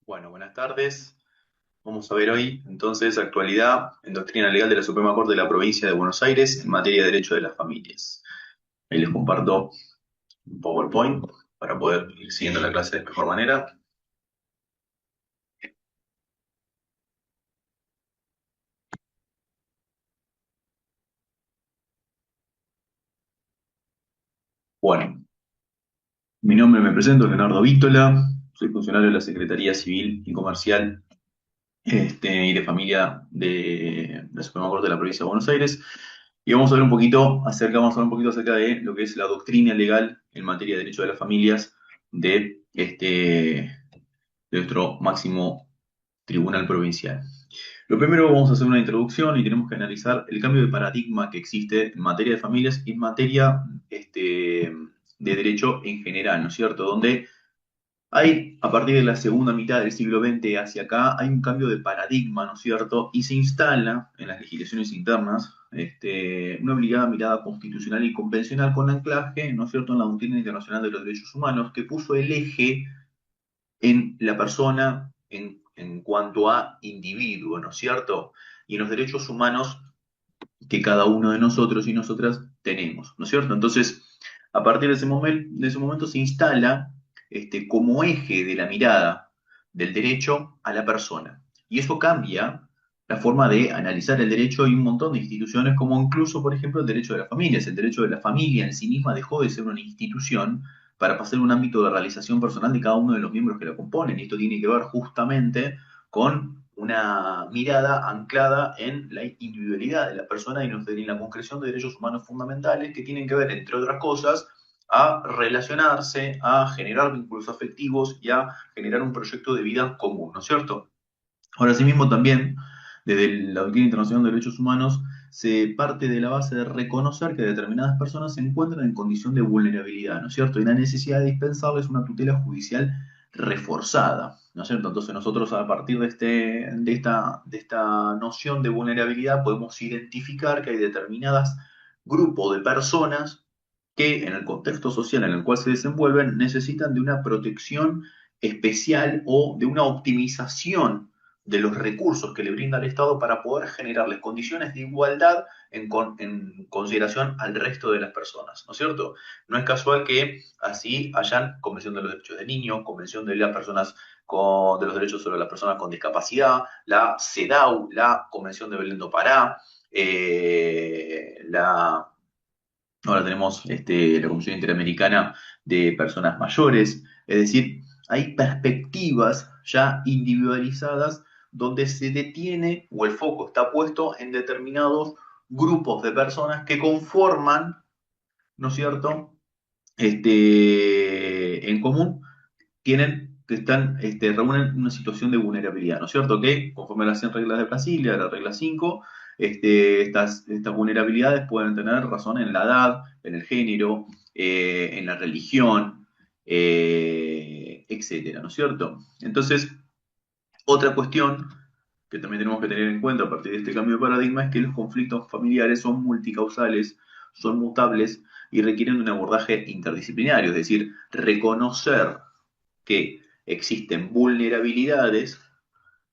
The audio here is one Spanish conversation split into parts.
Bueno, buenas tardes. Vamos a ver hoy, entonces, actualidad en doctrina legal de la Suprema Corte de la Provincia de Buenos Aires en materia de derecho de las familias. Ahí les comparto un PowerPoint para poder ir siguiendo la clase de mejor manera. Bueno, mi nombre me presento, Leonardo Vítola, soy funcionario de la Secretaría Civil y Comercial y de Familia de la Suprema Corte de la Provincia de Buenos Aires. Y vamos a hablar un poquito acerca de lo que es la doctrina legal en materia de derecho de las familias de nuestro máximo tribunal provincial. Lo primero, vamos a hacer una introducción y tenemos que analizar el cambio de paradigma que existe en materia de familias y en materia de derecho en general, ¿no es cierto? Donde hay, a partir de la segunda mitad del siglo XX hacia acá, hay un cambio de paradigma, ¿no es cierto? Y se instala en las legislaciones internas una obligada mirada constitucional y convencional con anclaje, ¿no es cierto?, en la doctrina internacional de los derechos humanos, que puso el eje en la persona en cuanto a individuo, ¿no es cierto? Y en los derechos humanos que cada uno de nosotros y nosotras tenemos, ¿no es cierto? Entonces, a partir de ese momento se instala como eje de la mirada del derecho a la persona. Y eso cambia la forma de analizar el derecho y un montón de instituciones, como incluso, por ejemplo, el derecho de las familias. El derecho de la familia en sí misma dejó de ser una institución para pasar a un ámbito de realización personal de cada uno de los miembros que la componen. Y esto tiene que ver justamente con una mirada anclada en la individualidad de la persona y en la concreción de derechos humanos fundamentales que tienen que ver, entre otras cosas, a relacionarse, a generar vínculos afectivos y a generar un proyecto de vida común, ¿no es cierto? Ahora, asimismo, también, desde la Doctrina Internacional de Derechos Humanos, se parte de la base de reconocer que determinadas personas se encuentran en condición de vulnerabilidad, ¿no es cierto? Y la necesidad de dispensarles una tutela judicial reforzada, ¿no es cierto? Entonces nosotros a partir de esta noción de vulnerabilidad podemos identificar que hay determinados grupos de personas que en el contexto social en el cual se desenvuelven necesitan de una protección especial o de una optimización de los recursos que le brinda el Estado para poder generarles condiciones de igualdad en consideración al resto de las personas, ¿no es cierto? No es casual que así hayan Convención de los Derechos del Niño, Convención de las personas de los derechos sobre las personas con discapacidad, la CEDAW, la Convención de Belén do Pará, ahora tenemos la Convención Interamericana de Personas Mayores, es decir, hay perspectivas ya individualizadas donde se detiene o el foco está puesto en determinados grupos de personas que conforman, ¿no es cierto?, en común, reúnen una situación de vulnerabilidad, ¿no es cierto? Que conforme a las 100 reglas de Brasilia, la regla 5, estas vulnerabilidades pueden tener razón en la edad, en el género, en la religión, etcétera, ¿no es cierto? Entonces, otra cuestión que también tenemos que tener en cuenta a partir de este cambio de paradigma es que los conflictos familiares son multicausales, son mutables y requieren de un abordaje interdisciplinario, es decir, reconocer que existen vulnerabilidades,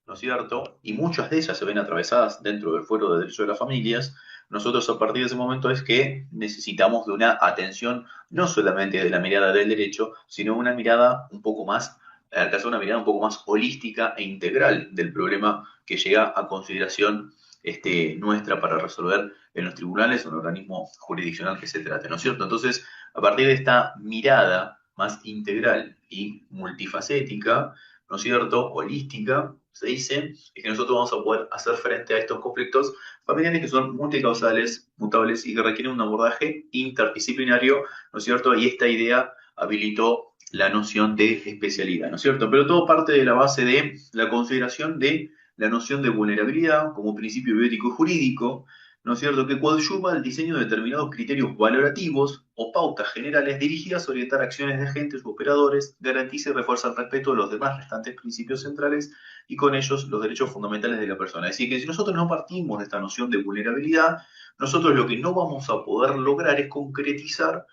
¿no es cierto? Y muchas de ellas se ven atravesadas dentro del fuero de derecho de las familias. Nosotros a partir de ese momento es que necesitamos de una atención no solamente de la mirada del derecho, sino una mirada un poco más, en el caso una mirada un poco más holística e integral del problema que llega a consideración nuestra para resolver en los tribunales o en el organismo jurisdiccional que se trate, ¿no es cierto? Entonces, a partir de esta mirada más integral y multifacética, ¿no es cierto?, holística, se dice, es que nosotros vamos a poder hacer frente a estos conflictos familiares que son multicausales, mutables y que requieren un abordaje interdisciplinario, ¿no es cierto? Y esta idea habilitó la noción de especialidad, ¿no es cierto? Pero todo parte de la base de la consideración de la noción de vulnerabilidad como principio bioético y jurídico, ¿no es cierto?, que coadyuva el diseño de determinados criterios valorativos o pautas generales dirigidas a orientar acciones de agentes u operadores, garantiza y refuerza el respeto de los demás restantes principios centrales y con ellos los derechos fundamentales de la persona. Es decir, que si nosotros no partimos de esta noción de vulnerabilidad, nosotros lo que no vamos a poder lograr es concretizar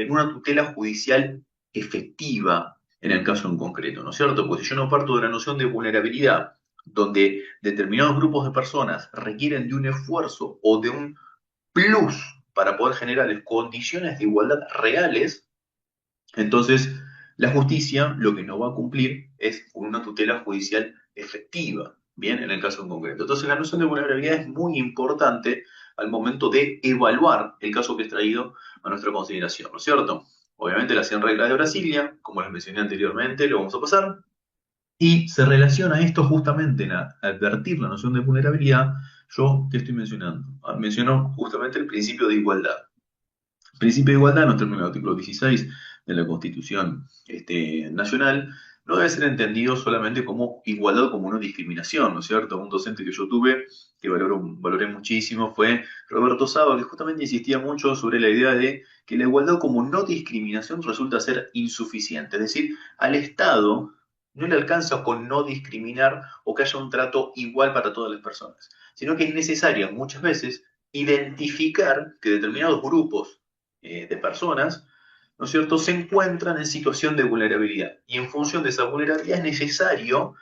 una tutela judicial efectiva, en el caso en concreto, ¿no es cierto? Pues si yo no parto de la noción de vulnerabilidad, donde determinados grupos de personas requieren de un esfuerzo o de un plus para poder generar condiciones de igualdad reales, entonces la justicia lo que no va a cumplir es con una tutela judicial efectiva, bien, en el caso en concreto. Entonces la noción de vulnerabilidad es muy importante al momento de evaluar el caso que es traído a nuestra consideración, ¿no es cierto? Obviamente las 100 reglas de Brasilia, como les mencioné anteriormente, lo vamos a pasar, y se relaciona esto justamente en advertir la noción de vulnerabilidad. Yo, ¿qué estoy mencionando? Menciono justamente el principio de igualdad. El principio de igualdad, nos termina el artículo 16 de la Constitución Nacional, no debe ser entendido solamente como igualdad, como no discriminación, ¿no es cierto? Un docente que yo tuve, que valoré muchísimo, fue Roberto Saba, que justamente insistía mucho sobre la idea de que la igualdad como no discriminación resulta ser insuficiente. Es decir, al Estado no le alcanza con no discriminar o que haya un trato igual para todas las personas, sino que es necesario muchas veces identificar que determinados grupos de personas, ¿no es cierto?, se encuentran en situación de vulnerabilidad. Y en función de esa vulnerabilidad es necesario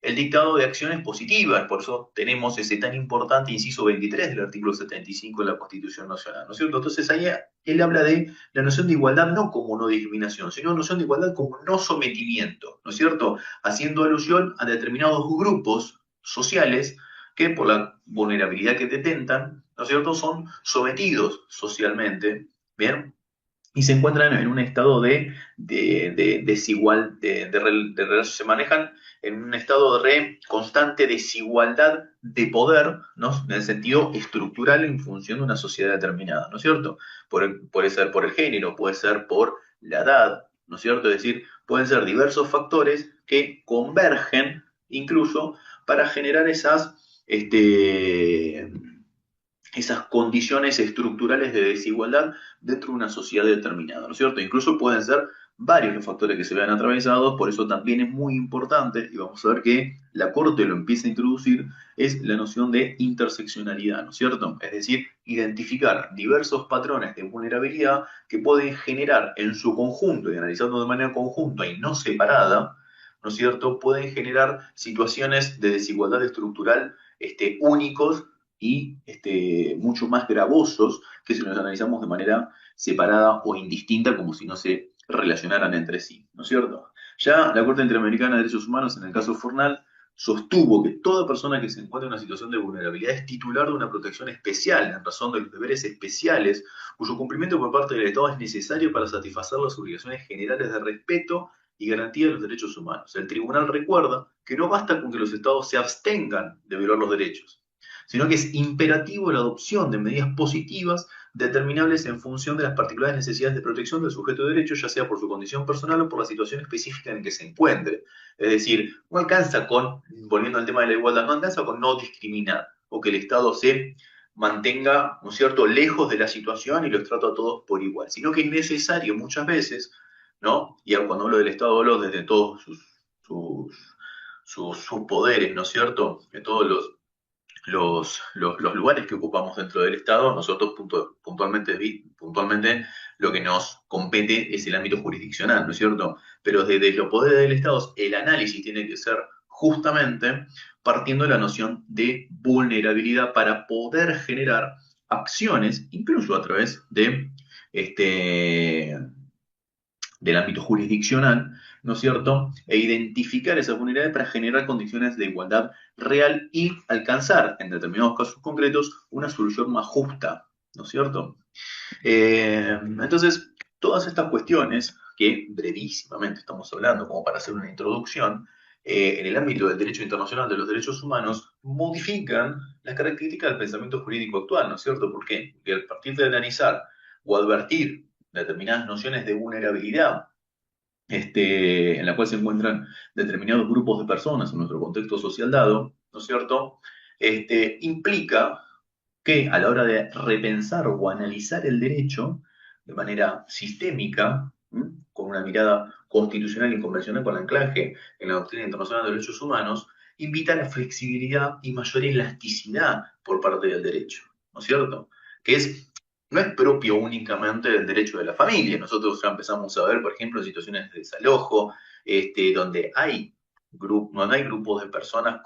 el dictado de acciones positivas. Por eso tenemos ese tan importante inciso 23 del artículo 75 de la Constitución Nacional, ¿no es cierto? Entonces ahí él habla de la noción de igualdad no como no discriminación, sino noción de igualdad como no sometimiento, ¿no es cierto? Haciendo alusión a determinados grupos sociales que por la vulnerabilidad que detentan, ¿no es cierto?, son sometidos socialmente, ¿bien? Y se encuentran en un estado de desigual, se manejan en un estado de constante desigualdad de poder, ¿no? En el sentido estructural en función de una sociedad determinada, ¿no es cierto? Puede ser por el género, puede ser por la edad, ¿no es cierto? Es decir, pueden ser diversos factores que convergen incluso para generar esas condiciones estructurales de desigualdad dentro de una sociedad determinada, ¿no es cierto? Incluso pueden ser varios los factores que se vean atravesados, por eso también es muy importante, y vamos a ver que la Corte lo empieza a introducir, es la noción de interseccionalidad, ¿no es cierto? Es decir, identificar diversos patrones de vulnerabilidad que pueden generar en su conjunto, y analizando de manera conjunta y no separada, ¿no es cierto?, pueden generar situaciones de desigualdad estructural únicos y mucho más gravosos que si los analizamos de manera separada o indistinta, como si no se relacionaran entre sí, ¿no es cierto? Ya la Corte Interamericana de Derechos Humanos, en el caso Fornal, sostuvo que toda persona que se encuentra en una situación de vulnerabilidad es titular de una protección especial en razón de los deberes especiales cuyo cumplimiento por parte del Estado es necesario para satisfacer las obligaciones generales de respeto y garantía de los derechos humanos. El tribunal recuerda que no basta con que los Estados se abstengan de violar los derechos, sino que es imperativo la adopción de medidas positivas determinables en función de las particulares necesidades de protección del sujeto de derecho, ya sea por su condición personal o por la situación específica en que se encuentre. Es decir, no alcanza con, volviendo al tema de la igualdad, no alcanza con no discriminar o que el Estado se mantenga, ¿no es cierto?, lejos de la situación y los trata a todos por igual, sino que es necesario muchas veces, ¿no? Y cuando hablo del Estado hablo desde todos sus poderes, ¿no es cierto?, de todos los lugares que ocupamos dentro del Estado. Nosotros puntualmente lo que nos compete es el ámbito jurisdiccional, ¿no es cierto? Pero desde los poderes del Estado el análisis tiene que ser justamente partiendo de la noción de vulnerabilidad para poder generar acciones, incluso a través este, del ámbito jurisdiccional, ¿no es cierto?, e identificar esas vulnerabilidades para generar condiciones de igualdad real y alcanzar, en determinados casos concretos, una solución más justa, ¿no es cierto? Entonces, todas estas cuestiones, que brevísimamente estamos hablando como para hacer una introducción, en el ámbito del derecho internacional de los derechos humanos, modifican las características del pensamiento jurídico actual, ¿no es cierto? ¿Por qué? Porque a partir de analizar o advertir determinadas nociones de vulnerabilidad en la cual se encuentran determinados grupos de personas en nuestro contexto social dado, ¿no es cierto? Implica que a la hora de repensar o analizar el derecho de manera sistémica, con una mirada constitucional y convencional con anclaje en la doctrina internacional de derechos humanos, invita a la flexibilidad y mayor elasticidad por parte del derecho, ¿no es cierto? Que no es propio únicamente del derecho de la familia. Nosotros ya empezamos a ver, por ejemplo, situaciones de desalojo, donde no hay grupos de personas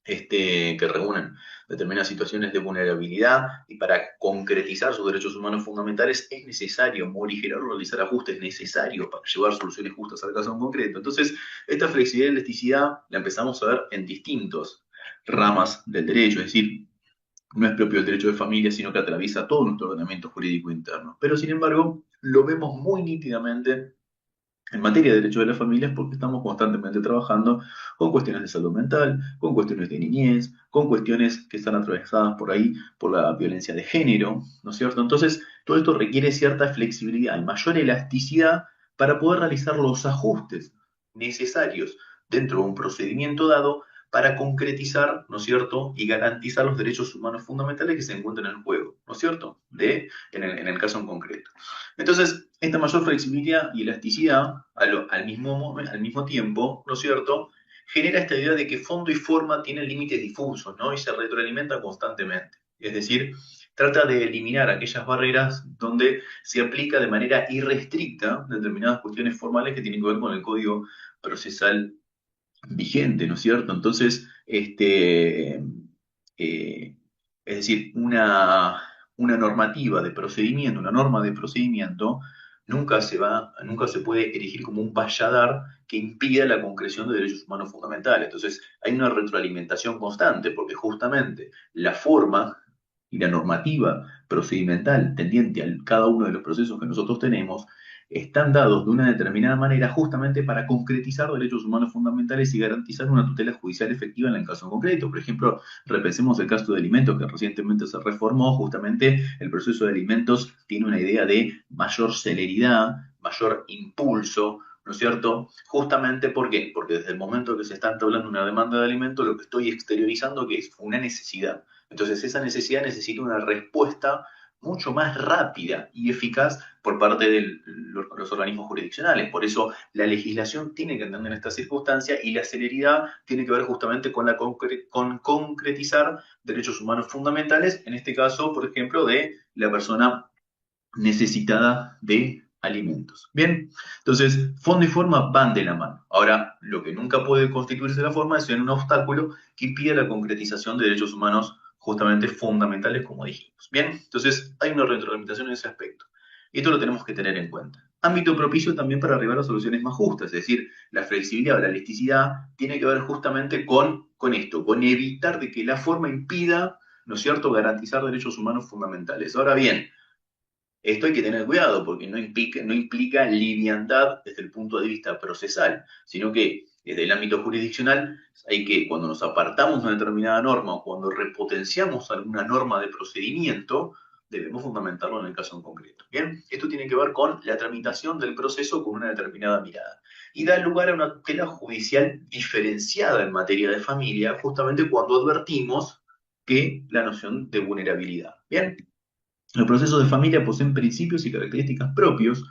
que reúnen determinadas situaciones de vulnerabilidad y para concretizar sus derechos humanos fundamentales es necesario morigerar o realizar ajustes necesarios para llevar soluciones justas al caso en concreto. Entonces, esta flexibilidad y elasticidad la empezamos a ver en distintas ramas del derecho, es decir, no es propio del derecho de familia, sino que atraviesa todo nuestro ordenamiento jurídico interno. Pero, sin embargo, lo vemos muy nítidamente en materia de derechos de las familias porque estamos constantemente trabajando con cuestiones de salud mental, con cuestiones de niñez, con cuestiones que están atravesadas por ahí por la violencia de género, ¿no es cierto? Entonces, todo esto requiere cierta flexibilidad y mayor elasticidad para poder realizar los ajustes necesarios dentro de un procedimiento dado para concretizar, ¿no es cierto?, y garantizar los derechos humanos fundamentales que se encuentran en juego, ¿no es cierto?, en el caso en concreto. Entonces, esta mayor flexibilidad y elasticidad al mismo tiempo, ¿no es cierto?, genera esta idea de que fondo y forma tienen límites difusos, ¿no? Y se retroalimenta constantemente. Es decir, trata de eliminar aquellas barreras donde se aplica de manera irrestricta determinadas cuestiones formales que tienen que ver con el código procesal vigente, ¿no es cierto? Entonces, es decir, una normativa de procedimiento, una norma de procedimiento, nunca se puede erigir como un valladar que impida la concreción de derechos humanos fundamentales. Entonces, hay una retroalimentación constante, porque justamente la forma y la normativa procedimental tendiente a cada uno de los procesos que nosotros tenemos están dados de una determinada manera justamente para concretizar derechos humanos fundamentales y garantizar una tutela judicial efectiva en el caso en concreto. Por ejemplo, repensemos el caso de alimentos que recientemente se reformó, justamente el proceso de alimentos tiene una idea de mayor celeridad, mayor impulso, ¿no es cierto? Justamente, ¿por qué? Porque desde el momento que se está entablando una demanda de alimentos, lo que estoy exteriorizando que es una necesidad. Entonces, esa necesidad necesita una respuesta mucho más rápida y eficaz por parte de los organismos jurisdiccionales. Por eso la legislación tiene que entender esta circunstancia y la celeridad tiene que ver justamente con concretizar derechos humanos fundamentales, en este caso, por ejemplo, de la persona necesitada de alimentos. Bien, entonces fondo y forma van de la mano. Ahora, lo que nunca puede constituirse la forma es en un obstáculo que impida la concretización de derechos humanos justamente fundamentales, como dijimos. Bien, entonces hay una retroalimentación en ese aspecto. Y esto lo tenemos que tener en cuenta. Ámbito propicio también para arribar a soluciones más justas, es decir, la flexibilidad o la elasticidad tiene que ver justamente con esto, con evitar de que la forma impida, ¿no es cierto?, garantizar derechos humanos fundamentales. Ahora bien, esto hay que tener cuidado porque no implica liviandad desde el punto de vista procesal, sino que desde el ámbito jurisdiccional cuando nos apartamos de una determinada norma o cuando repotenciamos alguna norma de procedimiento, debemos fundamentarlo en el caso en concreto. Bien, esto tiene que ver con la tramitación del proceso con una determinada mirada y da lugar a una tutela judicial diferenciada en materia de familia, justamente cuando advertimos que la noción de vulnerabilidad. Bien. Los procesos de familia poseen principios y características propios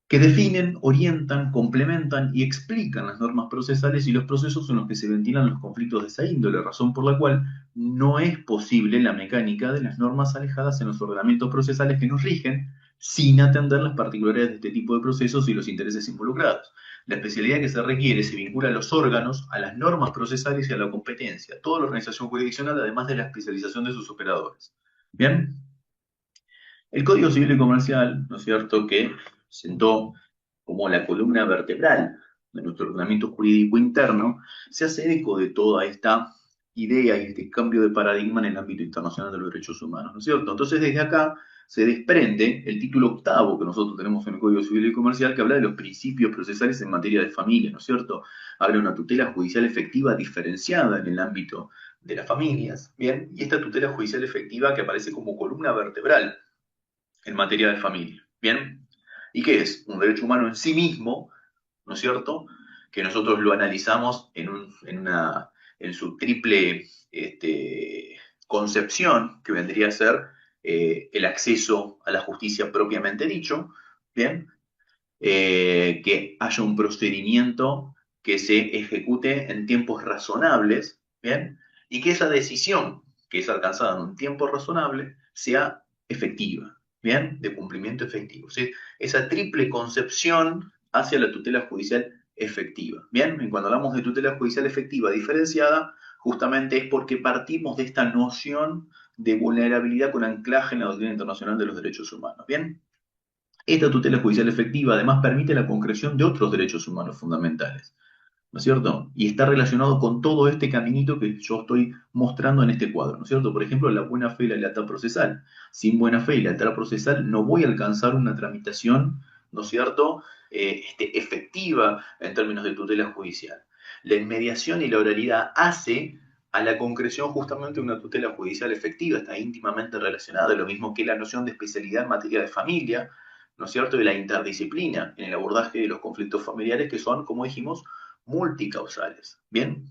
que definen, orientan, complementan y explican las normas procesales y los procesos en los que se ventilan los conflictos de esa índole, razón por la cual no es posible la mecánica de las normas alejadas en los ordenamientos procesales que nos rigen sin atender las particularidades de este tipo de procesos y los intereses involucrados. La especialidad que se requiere se vincula a los órganos, a las normas procesales y a la competencia, toda la organización jurisdiccional, además de la especialización de sus operadores. ¿Bien? El Código Civil y Comercial, ¿no es cierto?, que sentó como la columna vertebral de nuestro ordenamiento jurídico interno, se hace eco de toda esta idea y este cambio de paradigma en el ámbito internacional de los derechos humanos, ¿no es cierto? Entonces, desde acá se desprende el título octavo que nosotros tenemos en el Código Civil y Comercial, que habla de los principios procesales en materia de familia, ¿no es cierto? Habla de una tutela judicial efectiva diferenciada en el ámbito de las familias, ¿bien? Y esta tutela judicial efectiva que aparece como columna vertebral en materia de familia. ¿Bien? ¿Y qué es? Un derecho humano en sí mismo, ¿no es cierto? Que nosotros lo analizamos en su triple concepción, que vendría a ser el acceso a la justicia propiamente dicho, ¿bien? Que haya un procedimiento que se ejecute en tiempos razonables, ¿bien? Y que esa decisión que es alcanzada en un tiempo razonable sea efectiva, ¿bien? De cumplimiento efectivo. ¿Sí? Esa triple concepción hacia la tutela judicial efectiva. Bien, y cuando hablamos de tutela judicial efectiva diferenciada, justamente es porque partimos de esta noción de vulnerabilidad con anclaje en la doctrina internacional de los derechos humanos. Bien, esta tutela judicial efectiva además permite la concreción de otros derechos humanos fundamentales, ¿no es cierto? Y está relacionado con todo este caminito que yo estoy mostrando en este cuadro, ¿no es cierto? Por ejemplo, la buena fe y la lealtad procesal. Sin buena fe y lealtad procesal no voy a alcanzar una tramitación, ¿no es cierto?, efectiva en términos de tutela judicial. La inmediación y la oralidad hace a la concreción justamente de una tutela judicial efectiva, está íntimamente relacionada, lo mismo que la noción de especialidad en materia de familia, ¿no es cierto?, y la interdisciplina en el abordaje de los conflictos familiares que son, como dijimos, multicausales. Bien,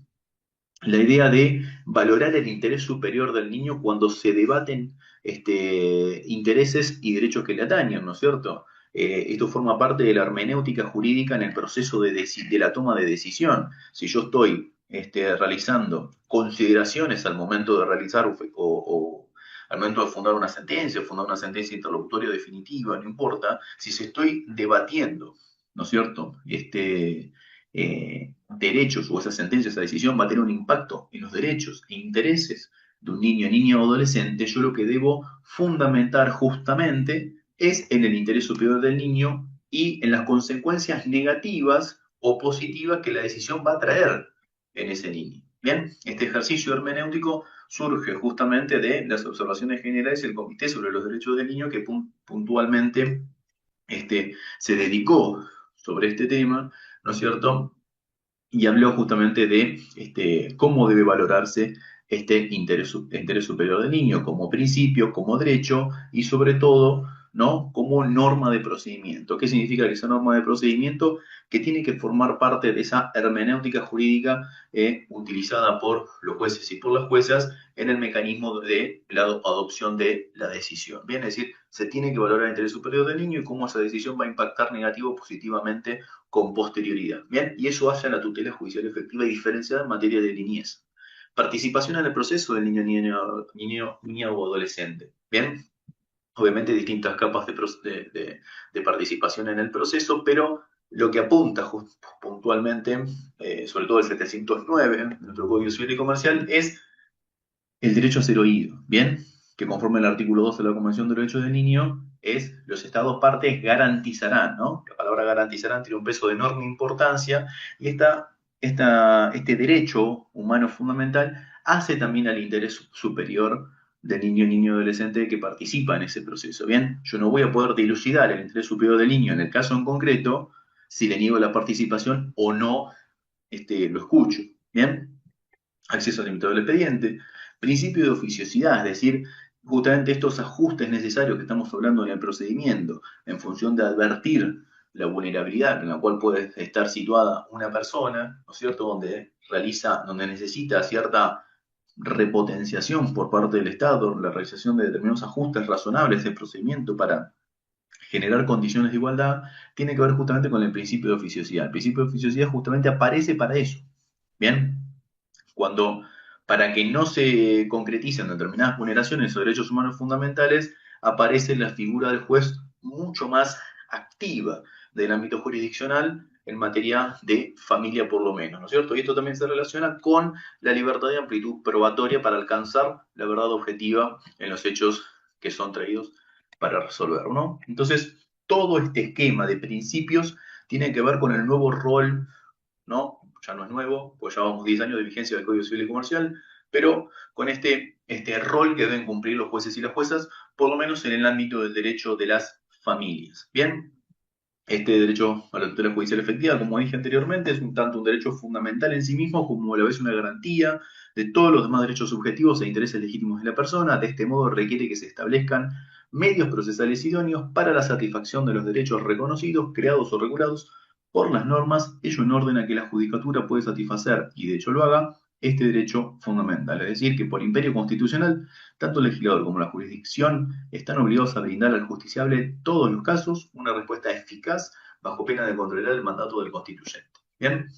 la idea de valorar el interés superior del niño cuando se debaten intereses y derechos que le atañen, ¿no es cierto? Esto forma parte de la hermenéutica jurídica en el proceso de la toma de decisión. Si yo estoy realizando consideraciones al momento de realizar o al momento de fundar una sentencia interlocutoria definitiva, no importa, si se estoy debatiendo, ¿no es cierto?, derechos o esa sentencia, esa decisión va a tener un impacto en los derechos e intereses de un niño, niña o adolescente, yo lo que debo fundamentar justamente es en el interés superior del niño y en las consecuencias negativas o positivas que la decisión va a traer en ese niño. Bien, este ejercicio hermenéutico surge justamente de las observaciones generales del Comité sobre los Derechos del Niño que puntualmente se dedicó sobre este tema, ¿no es cierto?, y habló justamente de cómo debe valorarse este interés superior del niño como principio, como derecho y sobre todo, ¿no?, como norma de procedimiento. ¿Qué significa esa norma de procedimiento? Que tiene que formar parte de esa hermenéutica jurídica utilizada por los jueces y por las juezas en el mecanismo de la adopción de la decisión. Bien, es decir, se tiene que valorar el interés superior del niño y cómo esa decisión va a impactar negativo o positivamente con posterioridad. Bien, y eso hace a la tutela judicial efectiva y diferenciada en materia de niñez. Participación en el proceso del niña o adolescente. Bien, obviamente distintas capas de participación en el proceso, pero lo que apunta puntualmente, sobre todo el 709, nuestro Código Civil y Comercial, es el derecho a ser oído, ¿bien? Que conforme al artículo 2 de la Convención de los Derechos del Niño, es los Estados partes garantizarán, ¿no? La palabra garantizarán tiene un peso de enorme importancia y este derecho humano fundamental hace también al interés superior del niño, niño adolescente que participa en ese proceso, ¿bien? Yo no voy a poder dilucidar el interés superior del niño en el caso en concreto si le niego la participación o no lo escucho, ¿bien? Acceso limitado al expediente, principio de oficiosidad, es decir, justamente estos ajustes necesarios que estamos hablando en el procedimiento, en función de advertir la vulnerabilidad en la cual puede estar situada una persona, ¿no es cierto?, donde necesita cierta repotenciación por parte del Estado, la realización de determinados ajustes razonables del procedimiento para generar condiciones de igualdad, tiene que ver justamente con el principio de oficiosidad. El principio de oficiosidad justamente aparece para eso. Bien, cuando para que no se concreticen determinadas vulneraciones o derechos humanos fundamentales, aparece la figura del juez mucho más activa del ámbito jurisdiccional en materia de familia por lo menos, ¿no es cierto? Y esto también se relaciona con la libertad de amplitud probatoria para alcanzar la verdad objetiva en los hechos que son traídos para resolver, ¿no? Entonces, todo este esquema de principios tiene que ver con el nuevo rol, ¿no? Ya no es nuevo, pues ya vamos 10 años de vigencia del Código Civil y Comercial, pero con este rol que deben cumplir los jueces y las juezas, por lo menos en el ámbito del derecho de las familias. Bien, este derecho a la tutela judicial efectiva, como dije anteriormente, es tanto un derecho fundamental en sí mismo como a la vez una garantía de todos los demás derechos subjetivos e intereses legítimos de la persona. De este modo requiere que se establezcan medios procesales idóneos para la satisfacción de los derechos reconocidos, creados o regulados por las normas, ello en orden a que la judicatura puede satisfacer, y de hecho lo haga, este derecho fundamental. Es decir, que por imperio constitucional tanto el legislador como la jurisdicción están obligados a brindar al justiciable en todos los casos una respuesta eficaz bajo pena de controlar el mandato del constituyente. Bien.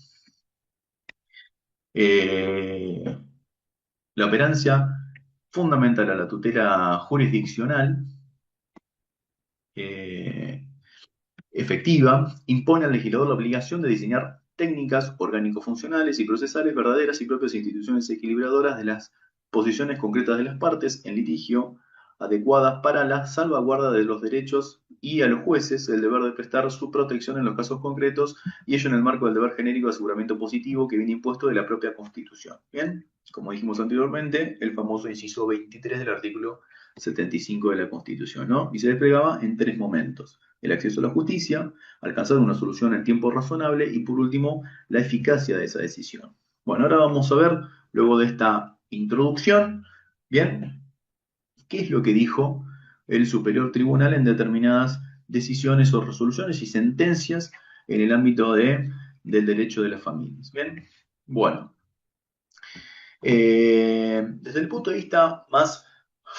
La operancia fundamental a la tutela jurisdiccional efectiva impone al legislador la obligación de diseñar técnicas, orgánico-funcionales y procesales verdaderas y propias instituciones equilibradoras de las posiciones concretas de las partes en litigio, adecuadas para la salvaguarda de los derechos y a los jueces el deber de prestar su protección en los casos concretos y ello en el marco del deber genérico de aseguramiento positivo que viene impuesto de la propia Constitución. Bien, como dijimos anteriormente, el famoso inciso 23 del artículo 75 de la Constitución, ¿no? Y se desplegaba en tres momentos: el acceso a la justicia, alcanzar una solución en tiempo razonable y, por último, la eficacia de esa decisión. Bueno, ahora vamos a ver, luego de esta introducción, bien, qué es lo que dijo el Superior Tribunal en determinadas decisiones o resoluciones y sentencias en el ámbito del derecho de las familias. Bien, bueno, desde el punto de vista más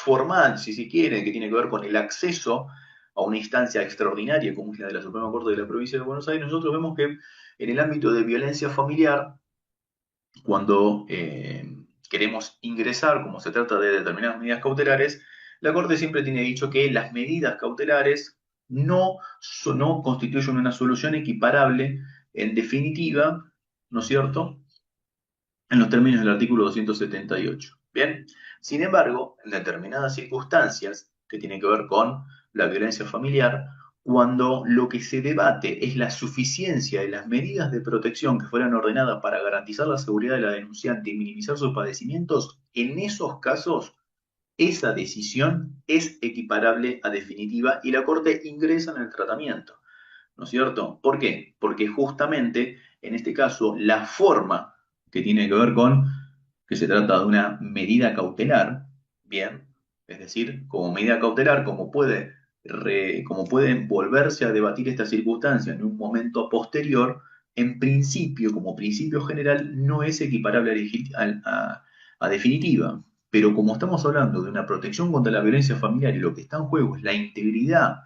formal, si se quiere, que tiene que ver con el acceso a una instancia extraordinaria como es la de la Suprema Corte de la Provincia de Buenos Aires, nosotros vemos que en el ámbito de violencia familiar, cuando queremos ingresar, como se trata de determinadas medidas cautelares, la Corte siempre tiene dicho que las medidas cautelares no constituyen una solución equiparable en definitiva, ¿no es cierto?, en los términos del artículo 278. Bien, sin embargo, en determinadas circunstancias que tienen que ver con la violencia familiar, cuando lo que se debate es la suficiencia de las medidas de protección que fueran ordenadas para garantizar la seguridad de la denunciante y minimizar sus padecimientos, en esos casos esa decisión es equiparable a definitiva y la Corte ingresa en el tratamiento, ¿no es cierto? ¿Por qué? Porque justamente en este caso la forma que tiene que ver con que se trata de una medida cautelar, bien, es decir, como medida cautelar, como pueden volverse a debatir esta circunstancia en un momento posterior, en principio, como principio general, no es equiparable a definitiva. Pero como estamos hablando de una protección contra la violencia familiar y lo que está en juego es la integridad,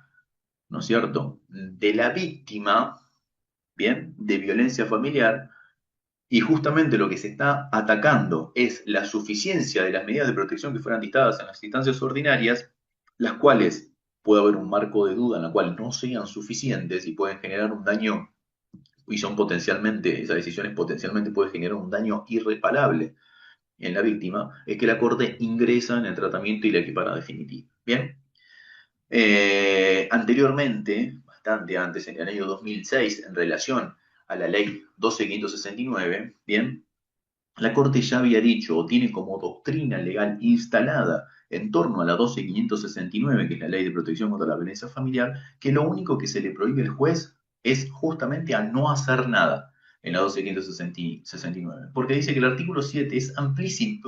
¿no es cierto?, de la víctima, bien, de violencia familiar, y justamente lo que se está atacando es la suficiencia de las medidas de protección que fueran dictadas en las instancias ordinarias, las cuales puede haber un marco de duda en la cual no sean suficientes y pueden generar un daño, y son potencialmente, esas decisiones potencialmente pueden generar un daño irreparable en la víctima, es que la Corte ingresa en el tratamiento y la equipara definitiva. Bien. Anteriormente, bastante antes, en el año 2006, en relación a la ley 12.569, bien, la Corte ya había dicho o tiene como doctrina legal instalada en torno a la 12.569, que es la ley de protección contra la violencia familiar, que lo único que se le prohíbe al juez es justamente a no hacer nada en la 12.569, porque dice que el artículo 7 es amplísimo,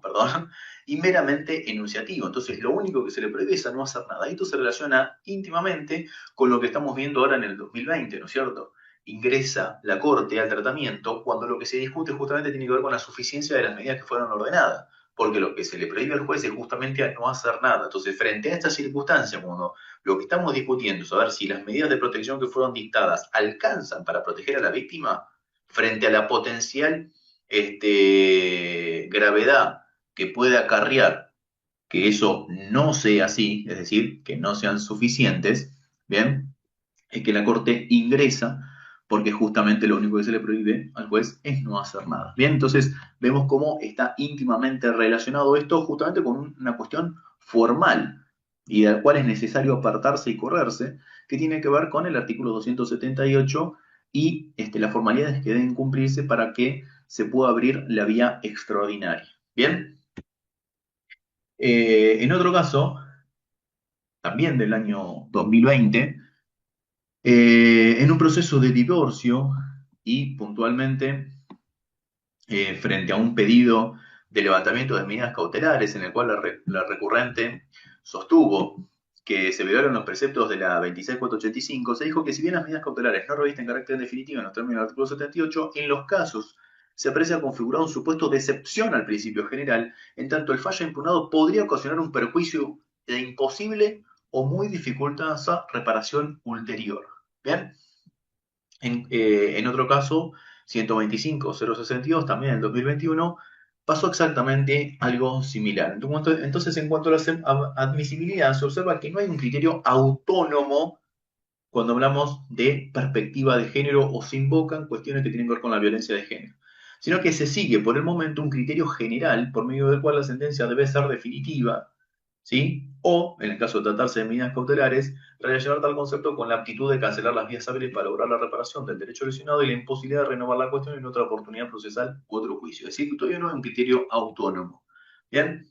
perdón, y meramente enunciativo. Entonces, lo único que se le prohíbe es a no hacer nada. Y esto se relaciona íntimamente con lo que estamos viendo ahora en el 2020, ¿no es cierto? Ingresa la Corte al tratamiento cuando lo que se discute justamente tiene que ver con la suficiencia de las medidas que fueron ordenadas, porque lo que se le prohíbe al juez es justamente a no hacer nada. Entonces, frente a esta circunstancia, cuando lo que estamos discutiendo es saber si las medidas de protección que fueron dictadas alcanzan para proteger a la víctima, frente a la potencial gravedad que puede acarrear que eso no sea así, es decir, que no sean suficientes, ¿bien?, es que la Corte ingresa porque justamente lo único que se le prohíbe al juez es no hacer nada. Bien, entonces vemos cómo está íntimamente relacionado esto justamente con una cuestión formal y de la cual es necesario apartarse y correrse, que tiene que ver con el artículo 278 y las formalidades que deben cumplirse para que se pueda abrir la vía extraordinaria. Bien, en otro caso, también del año 2020, en un proceso de divorcio y puntualmente frente a un pedido de levantamiento de medidas cautelares en el cual la recurrente sostuvo que se violaron los preceptos de la 26485, se dijo que si bien las medidas cautelares no revisten carácter definitivo en los términos del artículo 78, en los casos se aprecia configurado un supuesto de excepción al principio general, en tanto el fallo impugnado podría ocasionar un perjuicio de imposible o muy dificultosa reparación ulterior. Bien, en otro caso, 125.062, también en 2021, pasó exactamente algo similar. Entonces, en cuanto a la admisibilidad, se observa que no hay un criterio autónomo cuando hablamos de perspectiva de género o se invocan cuestiones que tienen que ver con la violencia de género, sino que se sigue por el momento un criterio general por medio del cual la sentencia debe ser definitiva, ¿sí? O, en el caso de tratarse de medidas cautelares, relacionar tal concepto con la aptitud de cancelar las vías hábiles para lograr la reparación del derecho lesionado y la imposibilidad de renovar la cuestión en otra oportunidad procesal u otro juicio. Es decir, que todavía no es un criterio autónomo. ¿Bien?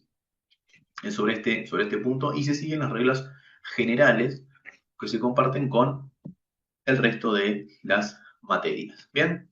Es sobre este punto y se siguen las reglas generales que se comparten con el resto de las materias. ¿Bien?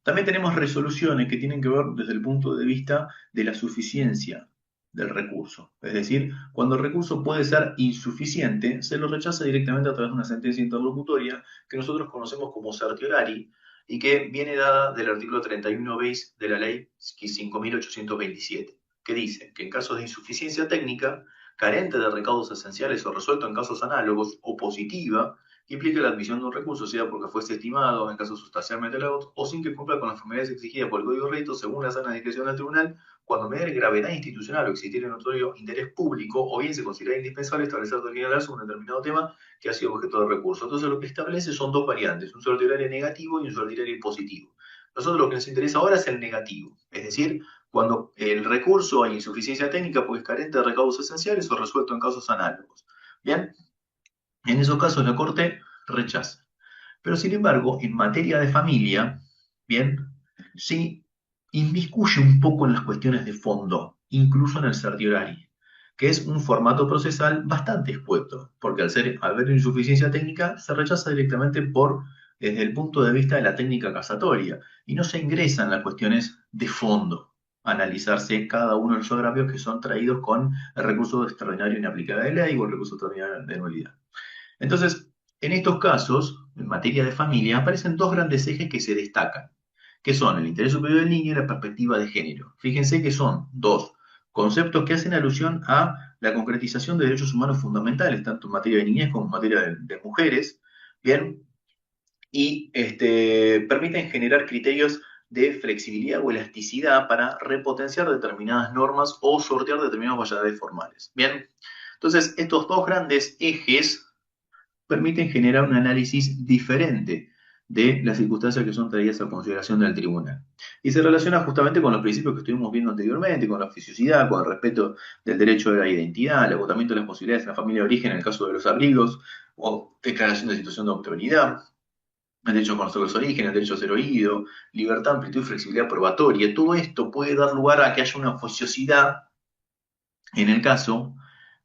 También tenemos resoluciones que tienen que ver desde el punto de vista de la suficiencia del recurso. Es decir, cuando el recurso puede ser insuficiente, se lo rechaza directamente a través de una sentencia interlocutoria que nosotros conocemos como certiorari y que viene dada del artículo 31 bis de la ley 5.827, que dice que en casos de insuficiencia técnica, carente de recaudos esenciales o resuelto en casos análogos o positiva, que implique la admisión de un recurso, sea porque fuese estimado en caso sustancialmente elevados o sin que cumpla con las formalidades exigidas por el Código de Rédito según la sana discreción del tribunal, cuando mediante gravedad institucional o existiera un notorio interés público o bien se considera indispensable establecer doctrinal sobre un determinado tema que ha sido objeto de recurso. Entonces lo que establece son dos variantes, un certiorario negativo y un certiorario positivo. Nosotros lo que nos interesa ahora es el negativo, es decir, cuando el recurso hay insuficiencia técnica porque es carente de recaudos esenciales o resuelto en casos análogos. Bien, en esos casos la Corte rechaza. Pero sin embargo, en materia de familia, bien, sí inmiscuye un poco en las cuestiones de fondo, incluso en el certiorari, que es un formato procesal bastante expuesto, porque al haber insuficiencia técnica se rechaza directamente desde el punto de vista de la técnica casatoria, y no se ingresan las cuestiones de fondo, analizarse cada uno de los agravios que son traídos con el recurso extraordinario inaplicable de ley o el recurso extraordinario de nulidad. Entonces, en estos casos, en materia de familia, aparecen dos grandes ejes que se destacan, que son el interés superior del niño y la perspectiva de género. Fíjense que son dos conceptos que hacen alusión a la concretización de derechos humanos fundamentales, tanto en materia de niñez como en materia de mujeres, ¿bien? Y permiten generar criterios de flexibilidad o elasticidad para repotenciar determinadas normas o sortear determinadas valladades formales. Bien, entonces estos dos grandes ejes permiten generar un análisis diferente de las circunstancias que son traídas a consideración del tribunal. Y se relaciona justamente con los principios que estuvimos viendo anteriormente, con la oficiosidad, con el respeto del derecho de la identidad, el agotamiento de las posibilidades de la familia de origen en el caso de los abrigos, o declaración de situación de autoridad, el derecho a conocer los orígenes, el derecho a ser oído, libertad, amplitud y flexibilidad probatoria. Todo esto puede dar lugar a que haya una oficiosidad en el caso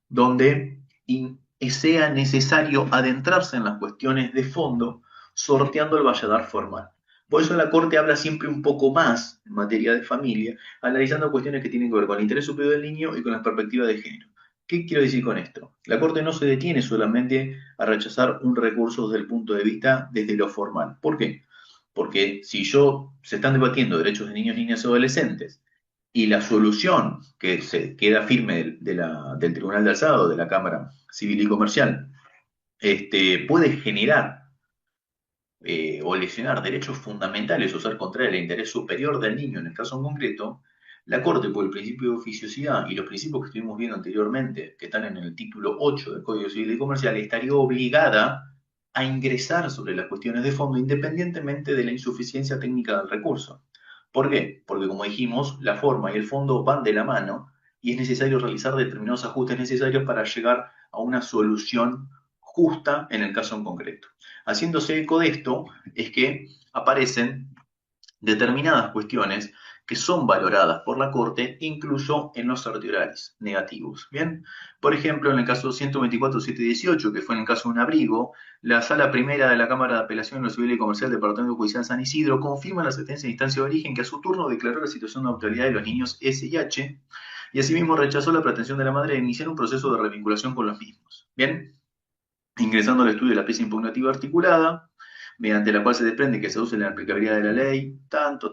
donde sea necesario adentrarse en las cuestiones de fondo, sorteando el valladar formal. Por eso la Corte habla siempre un poco más en materia de familia, analizando cuestiones que tienen que ver con el interés superior del niño y con las perspectivas de género. ¿Qué quiero decir con esto? La Corte no se detiene solamente a rechazar un recurso desde el punto de vista desde lo formal. ¿Por qué? Porque si se están debatiendo derechos de niños, niñas y adolescentes y la solución que se queda firme del Tribunal de Alzado, de la Cámara Civil y Comercial, puede generar o lesionar derechos fundamentales o ser contraria al interés superior del niño en el caso en concreto, la Corte, por el principio de oficiosidad y los principios que estuvimos viendo anteriormente, que están en el título 8 del Código Civil y Comercial, estaría obligada a ingresar sobre las cuestiones de fondo independientemente de la insuficiencia técnica del recurso. ¿Por qué? Porque como dijimos, la forma y el fondo van de la mano y es necesario realizar determinados ajustes necesarios para llegar a una solución justa en el caso en concreto. Haciéndose eco de esto es que aparecen determinadas cuestiones que son valoradas por la Corte incluso en los certiorarios negativos. Bien, por ejemplo, en el caso 124.718, que fue en el caso de un abrigo, la Sala Primera de la Cámara de Apelación en lo Civil y Comercial del Departamento Judicial San Isidro confirma la sentencia de instancia de origen que a su turno declaró la situación de autoridad de los niños S y H y asimismo rechazó la pretensión de la madre de iniciar un proceso de revinculación con los mismos. Bien, ingresando al estudio de la pieza impugnativa articulada, mediante la cual se desprende que se use la aplicabilidad de la ley, tanto,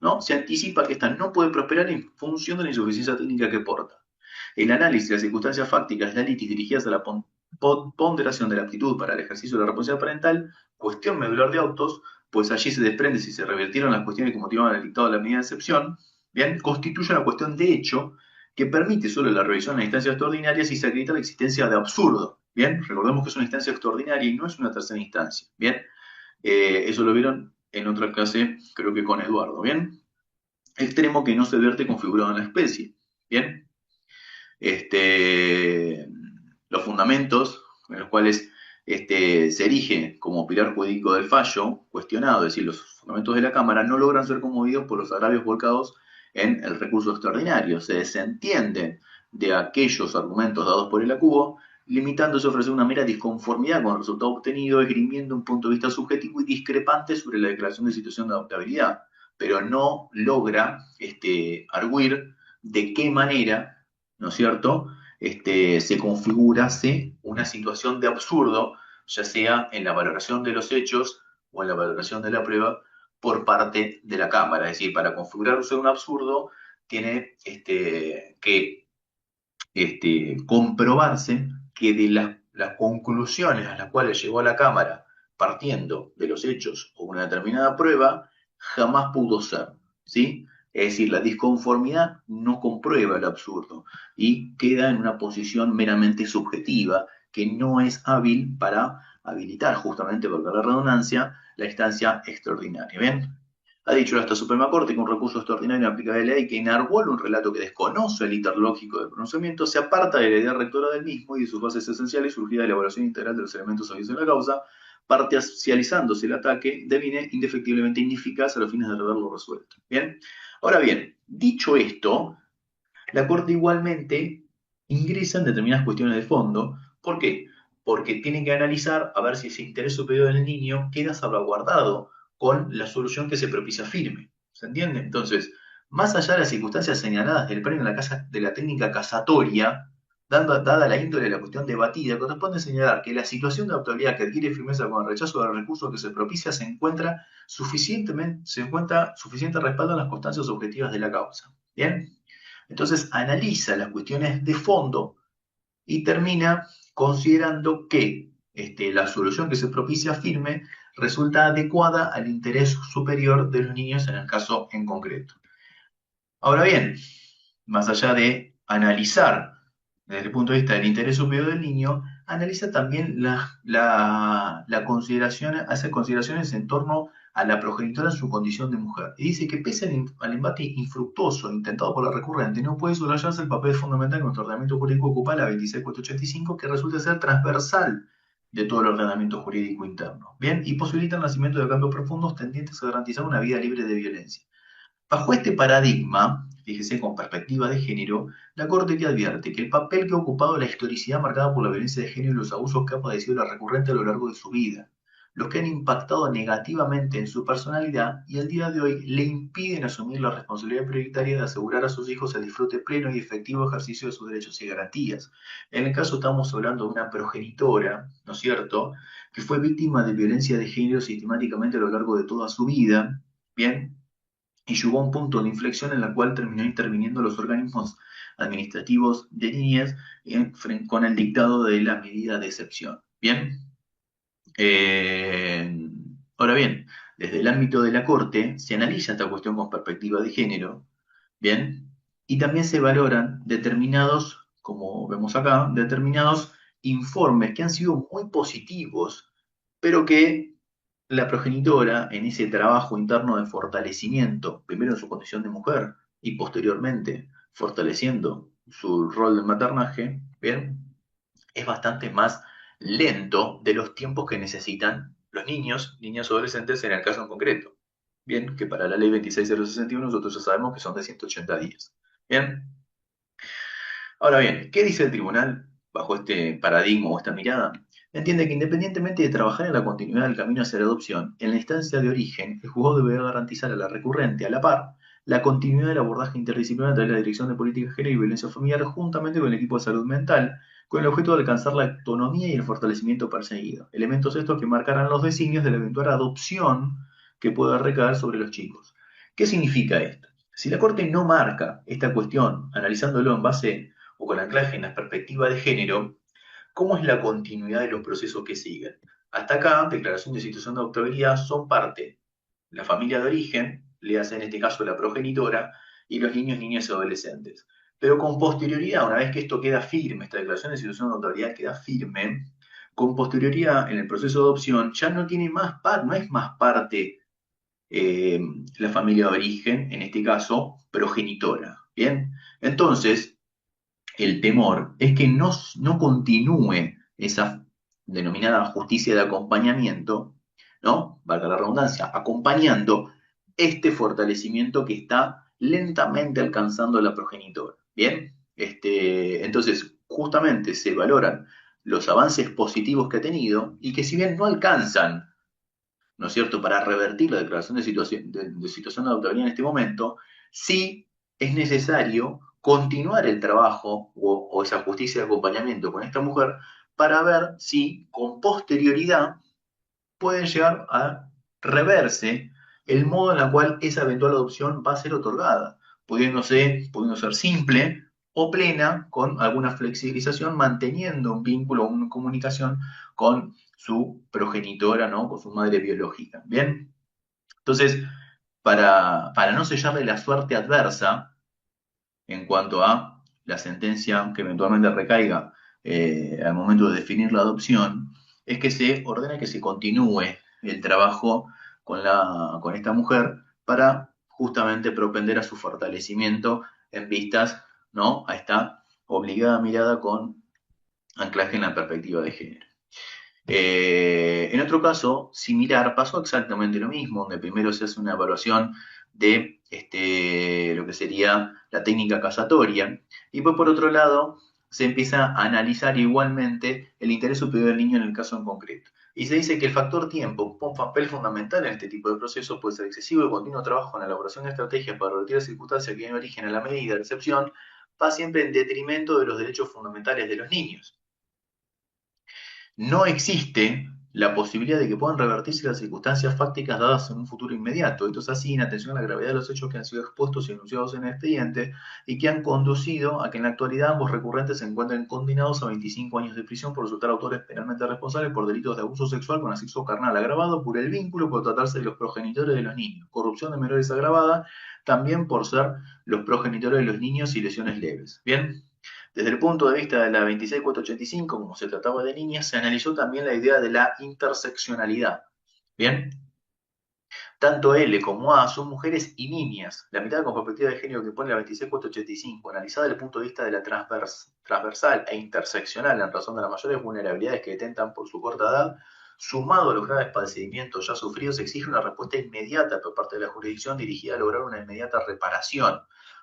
¿no? Se anticipa que esta no puede prosperar en función de la insuficiencia técnica que porta. El análisis de las circunstancias fácticas, la litis dirigidas a la ponderación de la aptitud para el ejercicio de la responsabilidad parental, cuestión medular de autos, pues allí se desprende si se revirtieron las cuestiones que motivaban el dictado de la medida de excepción, bien, constituye una cuestión de hecho que permite solo la revisión en la instancia extraordinaria si se acredita la existencia de absurdo Bien, recordemos que es una instancia extraordinaria y no es una tercera instancia. Bien, eso lo vieron en otra clase, creo que con Eduardo. Bien, extremo que no se vierte configurado en la especie. Bien, este, los fundamentos en los cuales se erige como pilar jurídico del fallo cuestionado, es decir, los fundamentos de la Cámara, no logran ser conmovidos por los agravios volcados en el recurso extraordinario. Se desentienden de aquellos argumentos dados por el acuo, limitándose a ofrecer una mera disconformidad con el resultado obtenido, esgrimiendo un punto de vista subjetivo y discrepante sobre la declaración de situación de adoptabilidad, pero no logra arguir de qué manera, ¿no es cierto?, se configurase una situación de absurdo, ya sea en la valoración de los hechos o en la valoración de la prueba por parte de la Cámara. Es decir, para configurarse un absurdo tiene que comprobarse que de las conclusiones a las cuales llegó a la Cámara partiendo de los hechos o una determinada prueba, jamás pudo ser, ¿sí? Es decir, la disconformidad no comprueba el absurdo y queda en una posición meramente subjetiva que no es hábil para habilitar, justamente por la redundancia, la instancia extraordinaria. ¿Bien? Ha dicho esta Suprema Corte que un recurso extraordinario aplicable a la ley que enarbola un relato que desconoce el interlógico del pronunciamiento se aparta de la idea rectora del mismo y de sus bases esenciales surgida de la evaluación integral de los elementos habidos en la causa, parcializándose el ataque, deviene indefectiblemente ineficaz a los fines de rever lo resuelto. Bien, ahora bien, dicho esto, la Corte igualmente ingresa en determinadas cuestiones de fondo. ¿Por qué? Porque tiene que analizar a ver si ese interés superior del niño queda salvaguardado con la solución que se propicia firme. ¿Se entiende? Entonces, más allá de las circunstancias señaladas del premio de la técnica casatoria, dada la índole de la cuestión debatida, corresponde señalar que la situación de autoridad que adquiere firmeza con el rechazo del recurso que se propicia se encuentra suficiente respaldo en las constancias objetivas de la causa. ¿Bien? Entonces analiza las cuestiones de fondo y termina considerando que la solución que se propicia firme resulta adecuada al interés superior de los niños en el caso en concreto. Ahora bien, más allá de analizar desde el punto de vista del interés superior del niño, analiza también la consideración, hace consideraciones en torno a la progenitora en su condición de mujer. Y dice que pese al embate infructuoso intentado por la recurrente, no puede soslayarse el papel fundamental que nuestro ordenamiento jurídico ocupa la 26485, que resulta ser transversal de todo el ordenamiento jurídico interno. Bien, y posibilita el nacimiento de cambios profundos tendientes a garantizar una vida libre de violencia. Bajo este paradigma, fíjese con perspectiva de género, la Corte te advierte que el papel que ha ocupado la historicidad marcada por la violencia de género y los abusos que ha padecido la recurrente a lo largo de su vida, los que han impactado negativamente en su personalidad y al día de hoy le impiden asumir la responsabilidad prioritaria de asegurar a sus hijos el disfrute pleno y efectivo ejercicio de sus derechos y garantías. En el caso estamos hablando de una progenitora, ¿no es cierto?, que fue víctima de violencia de género sistemáticamente a lo largo de toda su vida, ¿bien?, y llegó a un punto de inflexión en la cual terminó interviniendo los organismos administrativos de niñez con el dictado de la medida de excepción. Bien, eh, ahora bien, desde el ámbito de la Corte se analiza esta cuestión con perspectiva de género, bien, y también se valoran determinados, como vemos acá, determinados informes que han sido muy positivos, pero que la progenitora, en ese trabajo interno de fortalecimiento, primero en su condición de mujer y posteriormente fortaleciendo su rol de maternaje, ¿bien?, es bastante más lento de los tiempos que necesitan los niños, niñas o adolescentes en el caso en concreto. Bien, que para la ley 26061 nosotros ya sabemos que son de 180 días. Bien, ahora bien, ¿qué dice el tribunal bajo este paradigma o esta mirada? Entiende que independientemente de trabajar en la continuidad del camino hacia la adopción, en la instancia de origen, el juzgado debe garantizar a la recurrente, a la par, la continuidad del abordaje interdisciplinar a través de la Dirección de Política de Género y Violencia Familiar juntamente con el equipo de salud mental, con el objeto de alcanzar la autonomía y el fortalecimiento perseguido. Elementos estos que marcarán los designios de la eventual adopción que pueda recaer sobre los chicos. ¿Qué significa esto? Si la Corte no marca esta cuestión, analizándolo en base o con anclaje en la perspectiva de género, ¿cómo es la continuidad de los procesos que siguen? Hasta acá, declaración de situación de adoptabilidad son parte la familia de origen, le hace en este caso la progenitora, y los niños, niñas y adolescentes. Pero con posterioridad, una vez que esto queda firme, esta declaración de situación de autoridad queda firme, con posterioridad en el proceso de adopción ya no tiene más no es más parte eh, la familia de origen, en este caso, progenitora. ¿Bien? Entonces, el temor es que no continúe esa denominada justicia de acompañamiento, ¿no? Valga la redundancia, acompañando este fortalecimiento que está lentamente alcanzando la progenitora. ¿Bien? Entonces, justamente se valoran los avances positivos que ha tenido y que si bien no alcanzan, ¿no es cierto?, para revertir la declaración de situación de autoría en este momento, sí es necesario continuar el trabajo o esa justicia de acompañamiento con esta mujer para ver si con posterioridad pueden llegar a reverse el modo en el cual esa eventual adopción va a ser otorgada, pudiendo ser simple o plena con alguna flexibilización, manteniendo un vínculo, una comunicación con su progenitora, ¿no? Con su madre biológica. Bien, entonces, para no sellarle la suerte adversa en cuanto a la sentencia que eventualmente recaiga al momento de definir la adopción, es que se ordena que se continúe el trabajo con esta mujer para justamente propender a su fortalecimiento en vistas, ¿no?, a esta obligada mirada con anclaje en la perspectiva de género. En otro caso similar pasó exactamente lo mismo, donde primero se hace una evaluación de lo que sería la técnica casatoria, y pues por otro lado se empieza a analizar igualmente el interés superior del niño en el caso en concreto. Y se dice que el factor tiempo ocupa un papel fundamental en este tipo de procesos, pues el excesivo y continuo trabajo en la elaboración de estrategias para revertir las circunstancias que den origen a la medida de recepción va siempre en detrimento de los derechos fundamentales de los niños. No existe la posibilidad de que puedan revertirse las circunstancias fácticas dadas en un futuro inmediato. Esto es así en atención a la gravedad de los hechos que han sido expuestos y enunciados en el expediente y que han conducido a que en la actualidad ambos recurrentes se encuentren condenados a 25 años de prisión por resultar autores penalmente responsables por delitos de abuso sexual con asexo carnal agravado por el vínculo por tratarse de los progenitores de los niños, corrupción de menores agravada, también por ser los progenitores de los niños y lesiones leves. ¿Bien? Desde el punto de vista de la 26485, como se trataba de niñas, se analizó también la idea de la interseccionalidad. ¿Bien? Tanto L como A son mujeres y niñas. La mitad con perspectiva de género que pone la 26485, analizada desde el punto de vista de la transversal e interseccional en razón de las mayores vulnerabilidades que detentan por su corta edad, sumado a los graves padecimientos ya sufridos, exige una respuesta inmediata por parte de la jurisdicción dirigida a lograr una inmediata reparación,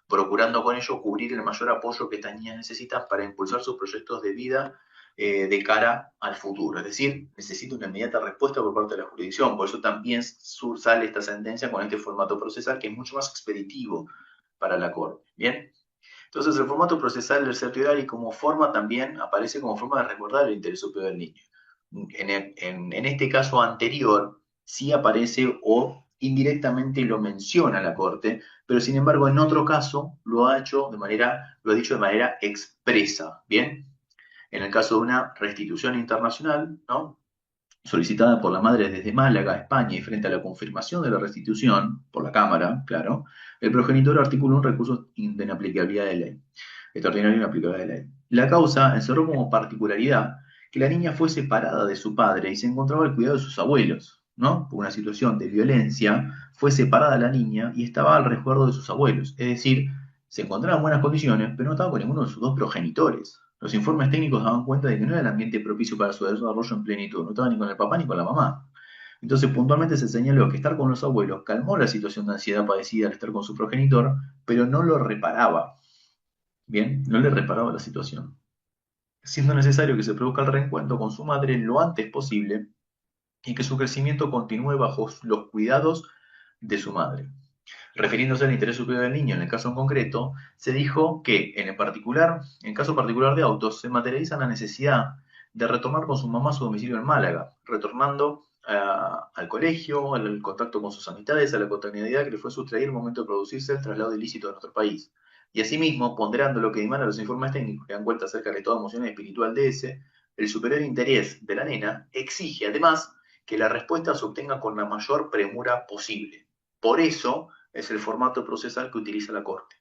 procurando con ello cubrir el mayor apoyo que estas niñas necesitan para impulsar sus proyectos de vida de cara al futuro. Es decir, necesita una inmediata respuesta por parte de la jurisdicción. Por eso también sale esta sentencia con este formato procesal que es mucho más expeditivo para la Corte. ¿Bien? Entonces, el formato procesal del certiorario como forma también aparece como forma de recordar el interés superior del niño. En este caso anterior, sí aparece o indirectamente lo menciona la Corte, pero sin embargo en otro caso lo ha dicho de manera expresa. ¿Bien? En el caso de una restitución internacional, ¿no?, solicitada por la madre desde Málaga, España, y frente a la confirmación de la restitución, por la Cámara, claro, el progenitor articuló un recurso de inaplicabilidad de ley, extraordinario inaplicabilidad de ley. La causa encerró como particularidad que la niña fue separada de su padre y se encontraba al cuidado de sus abuelos, ¿no? Por una situación de violencia, fue separada la niña y estaba al resguardo de sus abuelos, es decir, se encontraba en buenas condiciones, pero no estaba con ninguno de sus dos progenitores. Los informes técnicos daban cuenta de que no era el ambiente propicio para su desarrollo en plenitud, no estaba ni con el papá ni con la mamá. Entonces, puntualmente se señaló que estar con los abuelos calmó la situación de ansiedad padecida al estar con su progenitor, pero no lo reparaba. Bien, no le reparaba la situación, siendo necesario que se produzca el reencuentro con su madre lo antes posible y que su crecimiento continúe bajo los cuidados de su madre. Refiriéndose al interés superior del niño en el caso en concreto, se dijo que en caso particular de autos, se materializa la necesidad de retornar con su mamá a su domicilio en Málaga, retornando al colegio, al contacto con sus amistades, a la cotidianidad que le fue sustraída al momento de producirse el traslado ilícito de nuestro país. Y asimismo, ponderando lo que dimanan los informes técnicos que dan cuenta acerca del estado emocional y espiritual de ese, el superior interés de la nena exige además que la respuesta se obtenga con la mayor premura posible. Por eso, es el formato procesal que utiliza la Corte.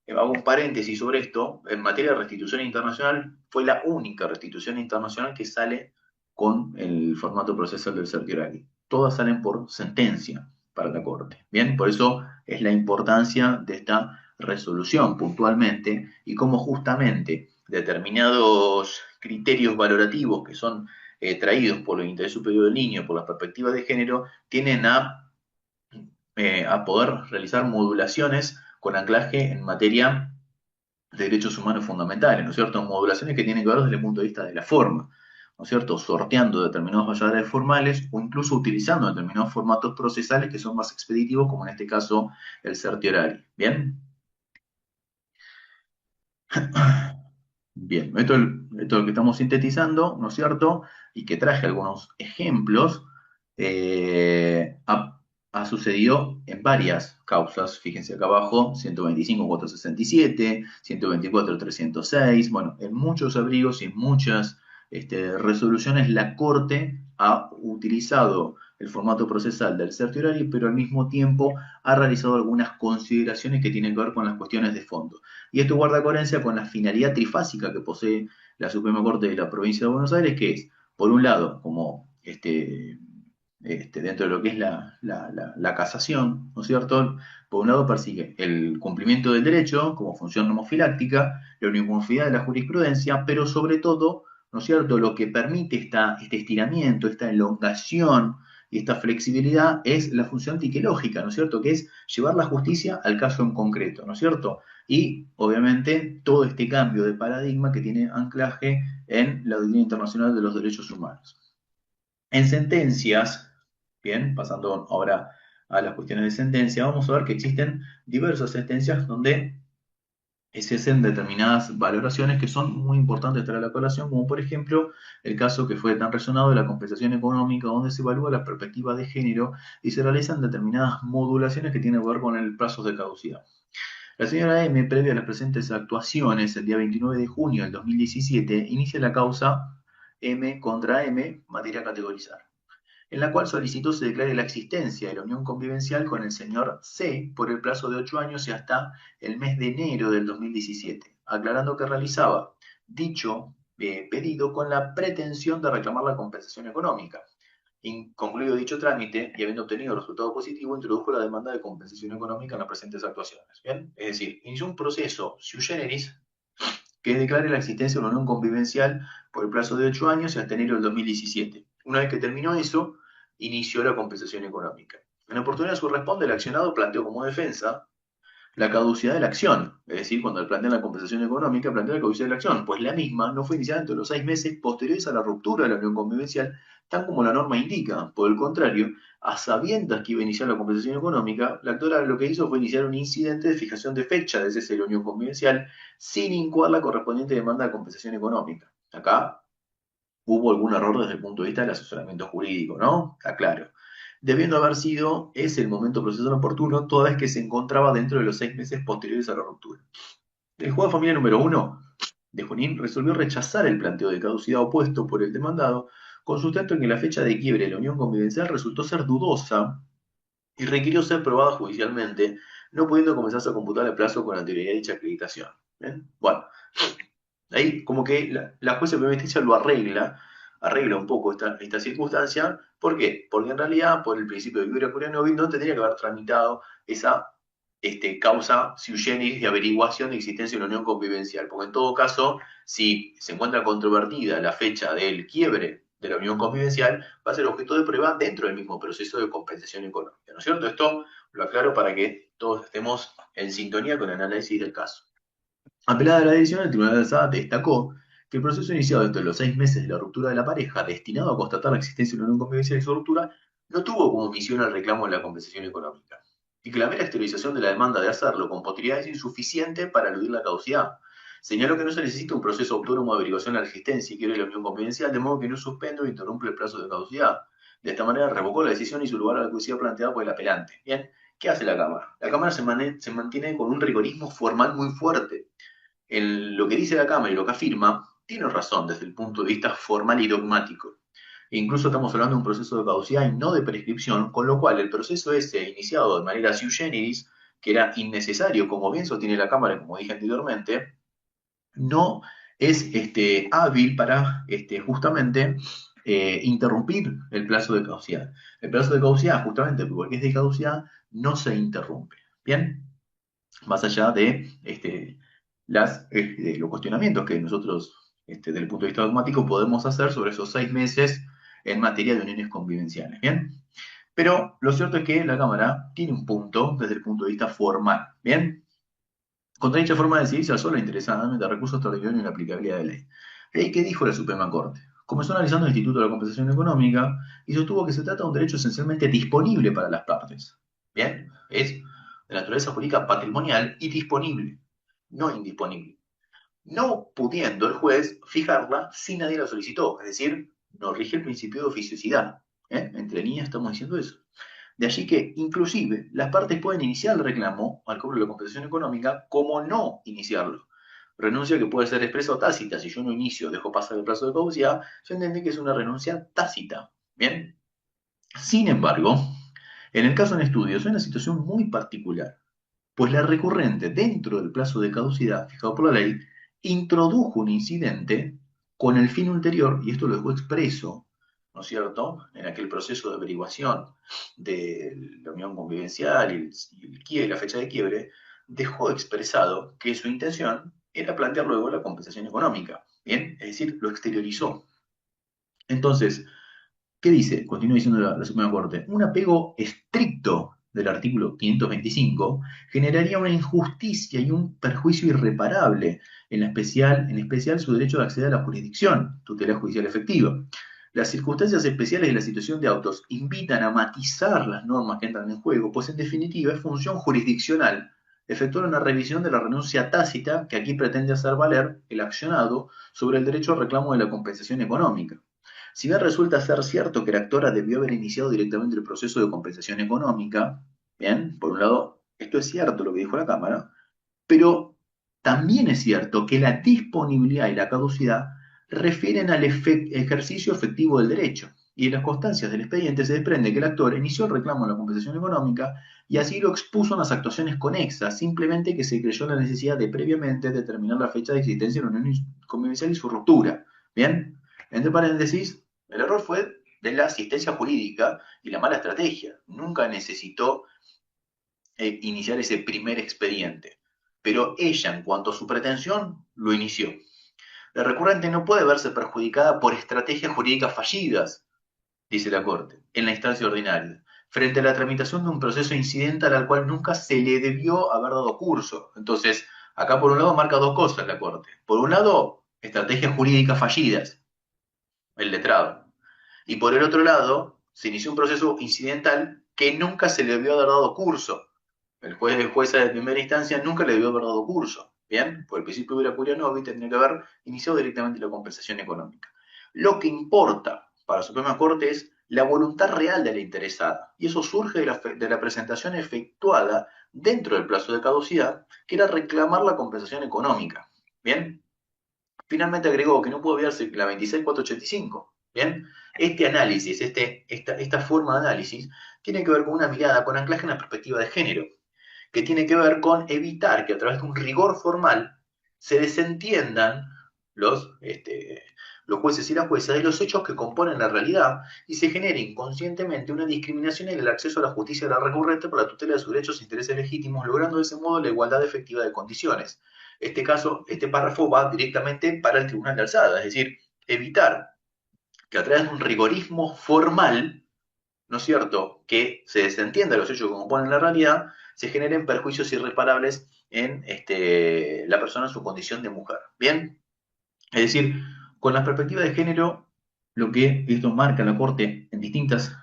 hago un paréntesis sobre esto, en materia de restitución internacional, fue la única restitución internacional que sale con el formato procesal del certiorari. Todas salen por sentencia para la Corte. Bien, por eso es la importancia de esta resolución puntualmente y cómo justamente determinados criterios valorativos que son traídos por el interés superior del niño, por las perspectivas de género, tienen a poder realizar modulaciones con anclaje en materia de derechos humanos fundamentales, ¿no es cierto? Modulaciones que tienen que ver desde el punto de vista de la forma, ¿no es cierto? Sorteando determinados valores formales o incluso utilizando determinados formatos procesales que son más expeditivos, como en este caso el certiorari. ¿Bien? Bien, esto es lo que estamos sintetizando, ¿no es cierto? Y que traje algunos ejemplos, ha sucedido en varias causas. Fíjense acá abajo, 125.467, 124.306. Bueno, en muchos abrigos y en muchas resoluciones la Corte ha utilizado el formato procesal del certiorari, pero al mismo tiempo ha realizado algunas consideraciones que tienen que ver con las cuestiones de fondo. Y esto guarda coherencia con la finalidad trifásica que posee la Suprema Corte de la Provincia de Buenos Aires, que es, por un lado, como dentro de lo que es la casación, ¿no es cierto? Por un lado persigue el cumplimiento del derecho como función nomofiláctica, la uniformidad de la jurisprudencia, pero sobre todo, ¿no es cierto?, lo que permite este estiramiento, esta elongación y esta flexibilidad es la función tiquelógica, ¿no es cierto?, que es llevar la justicia al caso en concreto, ¿no es cierto? Y obviamente todo este cambio de paradigma que tiene anclaje en la Doctrina Internacional de los Derechos Humanos. En sentencias, bien, pasando ahora a las cuestiones de sentencia, vamos a ver que existen diversas sentencias donde se hacen determinadas valoraciones que son muy importantes traer a la colación, como por ejemplo el caso que fue tan resonado de la compensación económica, donde se evalúa la perspectiva de género y se realizan determinadas modulaciones que tienen que ver con el plazo de caducidad. La señora M, previa a las presentes actuaciones, el día 29 de junio del 2017, inicia la causa M contra M, materia a categorizar, en la cual solicitó se declare la existencia de la unión convivencial con el señor C por el plazo de 8 años y hasta el mes de enero del 2017, aclarando que realizaba dicho pedido con la pretensión de reclamar la compensación económica. Concluido dicho trámite y habiendo obtenido resultado positivo, introdujo la demanda de compensación económica en las presentes actuaciones. ¿Bien? Es decir, inició un proceso sui generis que declare la existencia de una unión convivencial por el plazo de 8 años y hasta enero del 2017. Una vez que terminó eso, inició la compensación económica. En la oportunidad de su responde, el accionado planteó como defensa la caducidad de la acción, es decir, cuando le plantean la compensación económica, plantea la caducidad de la acción, pues la misma no fue iniciada entre los 6 meses posteriores a la ruptura de la unión convivencial, tal como la norma indica. Por el contrario, a sabiendas que iba a iniciar la compensación económica, la actora lo que hizo fue iniciar un incidente de fijación de fecha de cese de la unión convivencial sin incoar la correspondiente demanda de compensación económica. Acá hubo algún error desde el punto de vista del asesoramiento jurídico, ¿no? Está claro. Debiendo haber sido ese el momento procesal oportuno, toda vez que se encontraba dentro de los 6 meses posteriores a la ruptura. El juez de familia número 1 de Junín resolvió rechazar el planteo de caducidad opuesto por el demandado, con sustento en que la fecha de quiebre de la unión convivencial resultó ser dudosa y requirió ser probada judicialmente, no pudiendo comenzarse a computar el plazo con anterioridad a dicha acreditación. ¿Bien? Bueno, ahí como que la jueza de primera instancia lo arregla un poco esta circunstancia. ¿Por qué? Porque en realidad, por el principio de Iberia Coreano, no tendría que haber tramitado esa causa sui generis de averiguación de existencia de una unión convivencial. Porque en todo caso, si se encuentra controvertida la fecha del quiebre de la unión convivencial, va a ser objeto de prueba dentro del mismo proceso de compensación económica. ¿No es cierto? Esto lo aclaro para que todos estemos en sintonía con el análisis del caso. Apelada a la decisión, el Tribunal de Alzada destacó que el proceso iniciado dentro de los 6 meses de la ruptura de la pareja, destinado a constatar la existencia de una unión convivencial y su ruptura, no tuvo como misión el reclamo de la compensación económica, y que la mera exteriorización de la demanda de hacerlo con posterioridad es insuficiente para eludir la caducidad. Señaló que no se necesita un proceso autónomo de averiguación de la existencia y quiere la unión convivencial, de modo que no suspende o interrumpe el plazo de caducidad. De esta manera revocó la decisión y su lugar a la caducidad planteada por el apelante. Bien, ¿qué hace la Cámara? La Cámara se mantiene con un rigorismo formal muy fuerte. Lo que dice la Cámara y lo que afirma tiene razón desde el punto de vista formal y dogmático. E incluso estamos hablando de un proceso de caducidad y no de prescripción, con lo cual el proceso ese iniciado de manera sui generis que era innecesario, como bien sostiene la Cámara, como dije anteriormente, no es hábil para justamente interrumpir el plazo de caducidad. El plazo de caducidad, justamente porque es de caducidad, no se interrumpe. Bien, más allá de los cuestionamientos que nosotros, desde el punto de vista dogmático, podemos hacer sobre esos 6 meses en materia de uniones convivenciales. Bien, pero lo cierto es que la Cámara tiene un punto desde el punto de vista formal. Bien, contra dicha forma de decidir se alzó la interesadamente recurso extraordinario en la aplicabilidad de ley. ¿Qué dijo la Suprema Corte? Comenzó analizando el Instituto de la Compensación Económica y sostuvo que se trata de un derecho esencialmente disponible para las partes. Bien, es de naturaleza jurídica patrimonial y disponible, no indisponible. No pudiendo el juez fijarla si nadie la solicitó, es decir, no rige el principio de oficiosidad. Entre líneas estamos diciendo eso. De allí que, inclusive, las partes pueden iniciar el reclamo al cobro de la compensación económica como no iniciarlo. Renuncia que puede ser expresa o tácita. Si yo no inicio, dejo pasar el plazo de caducidad, se entiende que es una renuncia tácita. Bien. Sin embargo, en el caso en estudio es una situación muy particular, pues la recurrente, dentro del plazo de caducidad fijado por la ley, introdujo un incidente con el fin ulterior, y esto lo dejó expreso, ¿no es cierto?, en aquel proceso de averiguación de la unión convivencial y la fecha de quiebre, dejó expresado que su intención era plantear luego la compensación económica, ¿bien? Es decir, lo exteriorizó. Entonces, ¿qué dice? Continúa diciendo la Suprema Corte. Un apego estricto del artículo 525 generaría una injusticia y un perjuicio irreparable, en especial su derecho de acceder a la jurisdicción, tutela judicial efectiva. Las circunstancias especiales de la situación de autos invitan a matizar las normas que entran en juego, pues en definitiva es función jurisdiccional efectuar una revisión de la renuncia tácita que aquí pretende hacer valer el accionado sobre el derecho al reclamo de la compensación económica. Si bien resulta ser cierto que la actora debió haber iniciado directamente el proceso de compensación económica, bien, por un lado, esto es cierto lo que dijo la Cámara, pero también es cierto que la disponibilidad y la caducidad refieren al ejercicio efectivo del derecho. Y en las constancias del expediente se desprende que el actor inició el reclamo de la compensación económica y así lo expuso en las actuaciones conexas, simplemente que se creyó la necesidad de previamente determinar la fecha de existencia de la unión convivencial y su ruptura. Bien, entre paréntesis, el error fue de la asistencia jurídica y la mala estrategia. Nunca necesitó iniciar ese primer expediente. Pero ella, en cuanto a su pretensión, lo inició. La recurrente no puede verse perjudicada por estrategias jurídicas fallidas, dice la Corte, en la instancia ordinaria, frente a la tramitación de un proceso incidental al cual nunca se le debió haber dado curso. Entonces, acá por un lado marca dos cosas la Corte. Por un lado, estrategias jurídicas fallidas, el letrado. Y por el otro lado, se inició un proceso incidental que nunca se le debió haber dado curso. El jueza de primera instancia nunca le debió haber dado curso. Bien, por el principio de la curia novi tendría que haber iniciado directamente la compensación económica. Lo que importa para la Suprema Corte es la voluntad real de la interesada. Y eso surge de la presentación efectuada dentro del plazo de caducidad, que era reclamar la compensación económica. Bien, finalmente agregó que no pudo olvidarse la 26485. Bien, este análisis, esta forma de análisis, tiene que ver con una mirada con anclaje en la perspectiva de género, que tiene que ver con evitar que a través de un rigor formal se desentiendan los jueces y las juezas de los hechos que componen la realidad y se genere inconscientemente una discriminación en el acceso a la justicia de la recurrente por la tutela de sus derechos e intereses legítimos, logrando de ese modo la igualdad efectiva de condiciones. Este párrafo va directamente para el tribunal de alzada, es decir, evitar que a través de un rigorismo formal, ¿no es cierto?, que se desentienda los hechos que componen la realidad, se generen perjuicios irreparables en la persona en su condición de mujer. ¿Bien? Es decir, con la perspectiva de género, lo que esto marca la Corte en distintas,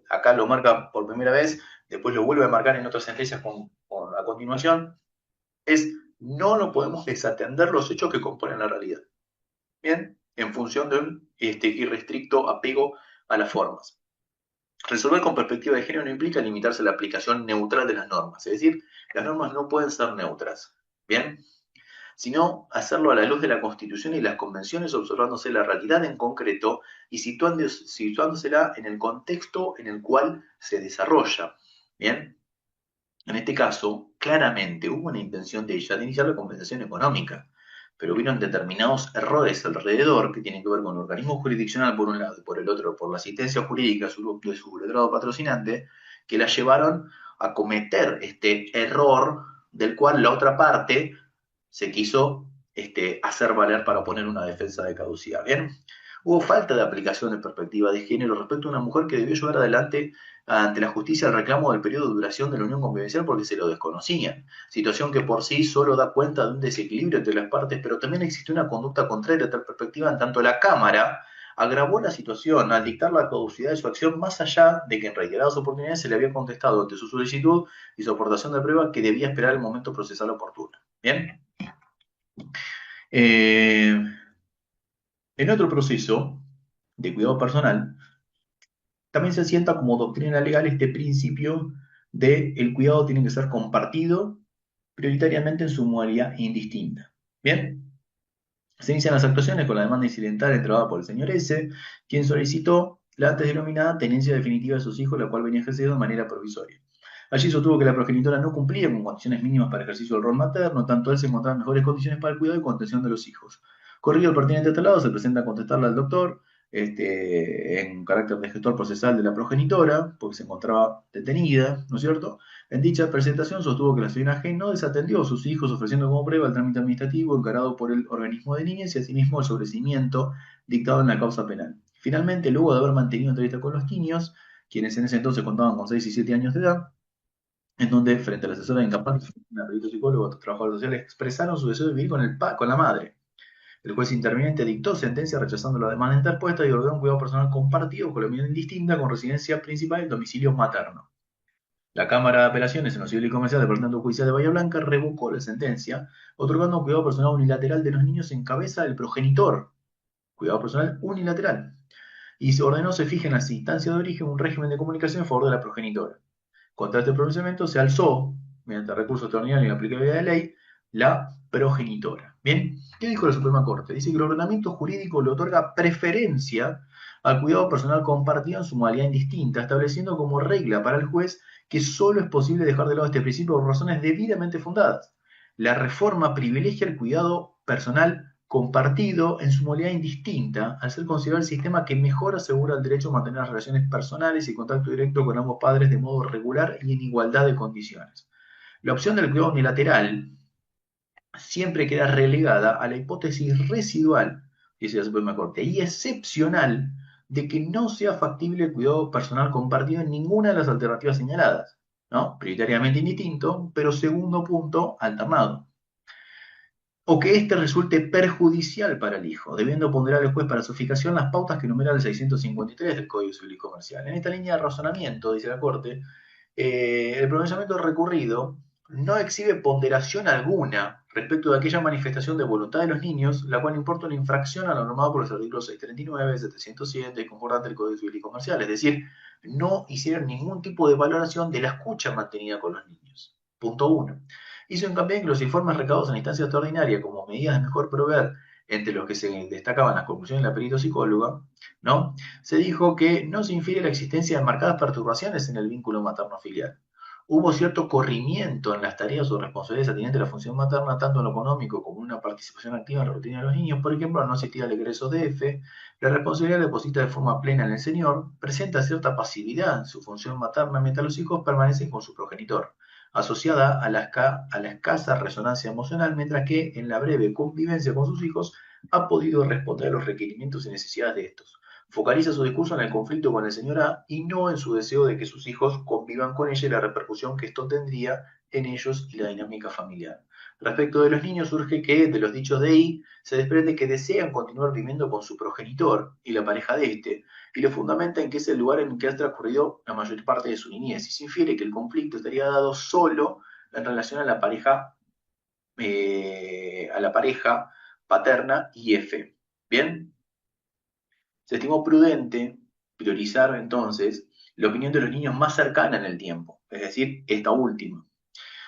acá lo marca por primera vez, después lo vuelve a marcar en otras sentencias a continuación, es no lo podemos desatender los hechos que componen la realidad. ¿Bien? En función de un irrestricto apego a las formas. Resolver con perspectiva de género no implica limitarse a la aplicación neutral de las normas, es decir, las normas no pueden ser neutras, ¿bien? Sino hacerlo a la luz de la Constitución y las convenciones, observándose la realidad en concreto y situándosela en el contexto en el cual se desarrolla, ¿bien? En este caso, claramente hubo una intención de ella de iniciar la compensación económica, pero hubieron determinados errores alrededor que tienen que ver con el organismo jurisdiccional por un lado y por el otro por la asistencia jurídica de su letrado patrocinante, que la llevaron a cometer este error del cual la otra parte se quiso hacer valer para poner una defensa de caducidad. Bien, hubo falta de aplicación de perspectiva de género respecto a una mujer que debió llevar adelante ante la justicia el reclamo del periodo de duración de la unión convivencial porque se lo desconocían, situación que por sí solo da cuenta de un desequilibrio entre las partes, pero también existe una conducta contraria a tal perspectiva en tanto la Cámara agravó la situación al dictar la caducidad de su acción más allá de que en reiteradas oportunidades se le había contestado ante su solicitud y su aportación de prueba que debía esperar el momento procesal oportuno. Bien. Eh, en otro proceso de cuidado personal, también se asienta como doctrina legal este principio de el cuidado tiene que ser compartido prioritariamente en su modalidad indistinta. Bien, se inician las actuaciones con la demanda incidental entregada por el señor S., quien solicitó la antes denominada tenencia definitiva de sus hijos, la cual venía ejerciendo de manera provisoria. Allí sostuvo que la progenitora no cumplía con condiciones mínimas para el ejercicio del rol materno, tanto él se encontraba en mejores condiciones para el cuidado y contención de los hijos. Corrido el pertinente traslado, se presenta a contestarle al doctor, en carácter de gestor procesal de la progenitora, porque se encontraba detenida, ¿no es cierto? En dicha presentación sostuvo que la señora G no desatendió a sus hijos ofreciendo como prueba el trámite administrativo encarado por el organismo de niñez y asimismo el sobreseimiento dictado en la causa penal. Finalmente, luego de haber mantenido entrevista con los niños, quienes en ese entonces contaban con 6 y 7 años de edad, en donde, frente a la asesora incapaz, una perito psicólogo, otros trabajadores sociales expresaron su deseo de vivir con la madre. El juez interviniente dictó sentencia rechazando la demanda interpuesta y ordenó un cuidado personal compartido con la medida indistinta con residencia principal en domicilio materno. La Cámara de Apelaciones en lo Civil y Comercial del Departamento Judicial de Bahía Blanca revocó la sentencia, otorgando un cuidado personal unilateral de los niños en cabeza del progenitor. Cuidado personal unilateral. Y se ordenó se fije en las instancias de origen un régimen de comunicación a favor de la progenitora. Contra este pronunciamiento se alzó, mediante recurso extraordinario y aplicabilidad de ley, la progenitora. Bien, ¿qué dijo la Suprema Corte? Dice que el ordenamiento jurídico le otorga preferencia al cuidado personal compartido en su modalidad indistinta, estableciendo como regla para el juez que solo es posible dejar de lado este principio por razones debidamente fundadas. La reforma privilegia el cuidado personal compartido en su modalidad indistinta, al ser considerado el sistema que mejor asegura el derecho a mantener las relaciones personales y contacto directo con ambos padres de modo regular y en igualdad de condiciones. La opción del cuidado unilateral siempre queda relegada a la hipótesis residual, dice la Suprema Corte, y excepcional de que no sea factible el cuidado personal compartido en ninguna de las alternativas señaladas, ¿no? Prioritariamente indistinto, pero segundo punto, alternado. O que éste resulte perjudicial para el hijo, debiendo ponderar el juez para su fijación las pautas que enumera el 653 del Código Civil y Comercial. En esta línea de razonamiento, dice la Corte, el pronunciamiento recurrido no exhibe ponderación alguna respecto de aquella manifestación de voluntad de los niños, la cual importa una infracción a lo normado por los artículos 639, 707 y concordante del Código Civil y Comercial. Es decir, no hicieron ningún tipo de valoración de la escucha mantenida con los niños. Punto 1. Hizo hincapié en que los informes recabados en instancia extraordinaria como medidas de mejor proveer, entre los que se destacaban las conclusiones de la perito psicóloga, ¿no? Se dijo que no se infiere la existencia de marcadas perturbaciones en el vínculo materno-filial. Hubo cierto corrimiento en las tareas o responsabilidades atinentes a la función materna, tanto en lo económico como en una participación activa en la rutina de los niños. Por ejemplo, al no asistir al egreso de F, la responsabilidad deposita de forma plena en el señor, presenta cierta pasividad en su función materna mientras los hijos permanecen con su progenitor, asociada a la escasa resonancia emocional, mientras que en la breve convivencia con sus hijos ha podido responder a los requerimientos y necesidades de estos. Focaliza su discurso en el conflicto con el señor A y no en su deseo de que sus hijos convivan con ella y la repercusión que esto tendría en ellos y la dinámica familiar. Respecto de los niños, surge que de los dichos de I se desprende que desean continuar viviendo con su progenitor y la pareja de este, y lo fundamenta en que es el lugar en que ha transcurrido la mayor parte de su niñez, y se infiere que el conflicto estaría dado solo en relación a la pareja paterna y F. ¿Bien? Se estimó prudente priorizar entonces la opinión de los niños más cercana en el tiempo, es decir, esta última.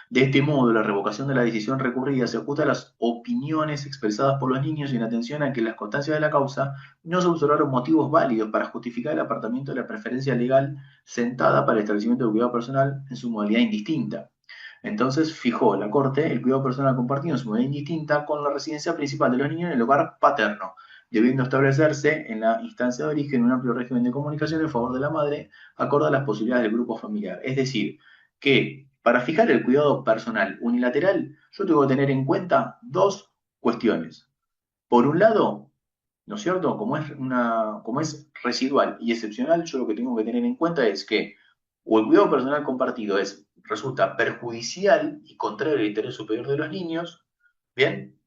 De este modo, la revocación de la decisión recurrida se ajusta a las opiniones expresadas por los niños y en atención a que en las constancias de la causa no se observaron motivos válidos para justificar el apartamiento de la preferencia legal sentada para el establecimiento de cuidado personal en su modalidad indistinta. Entonces fijó la Corte el cuidado personal compartido en su modalidad indistinta con la residencia principal de los niños en el hogar paterno, debiendo establecerse en la instancia de origen un amplio régimen de comunicación en favor de la madre, acorde a las posibilidades del grupo familiar. Es decir, que para fijar el cuidado personal unilateral, yo tengo que tener en cuenta dos cuestiones. Por un lado, ¿no es cierto? Como es residual y excepcional, yo lo que tengo que tener en cuenta es que o el cuidado personal compartido resulta perjudicial y contrario al interés superior de los niños, ¿bien?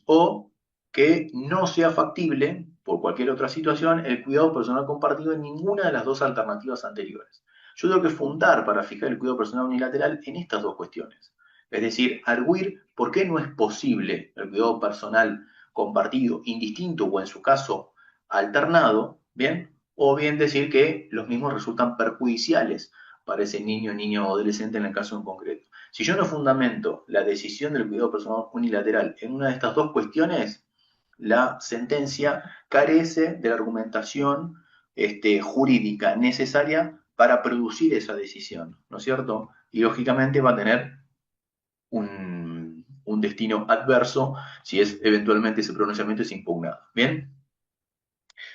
O que no sea factible, por cualquier otra situación, el cuidado personal compartido en ninguna de las dos alternativas anteriores. Yo tengo que fundar para fijar el cuidado personal unilateral en estas dos cuestiones. Es decir, arguir por qué no es posible el cuidado personal compartido, indistinto o en su caso alternado, ¿bien? O bien decir que los mismos resultan perjudiciales para ese niño o adolescente en el caso en concreto. Si yo no fundamento la decisión del cuidado personal unilateral en una de estas dos cuestiones, la sentencia carece de la argumentación jurídica necesaria para producir esa decisión, ¿no es cierto? Y lógicamente va a tener un destino adverso si es eventualmente ese pronunciamiento es impugnado. ¿Bien?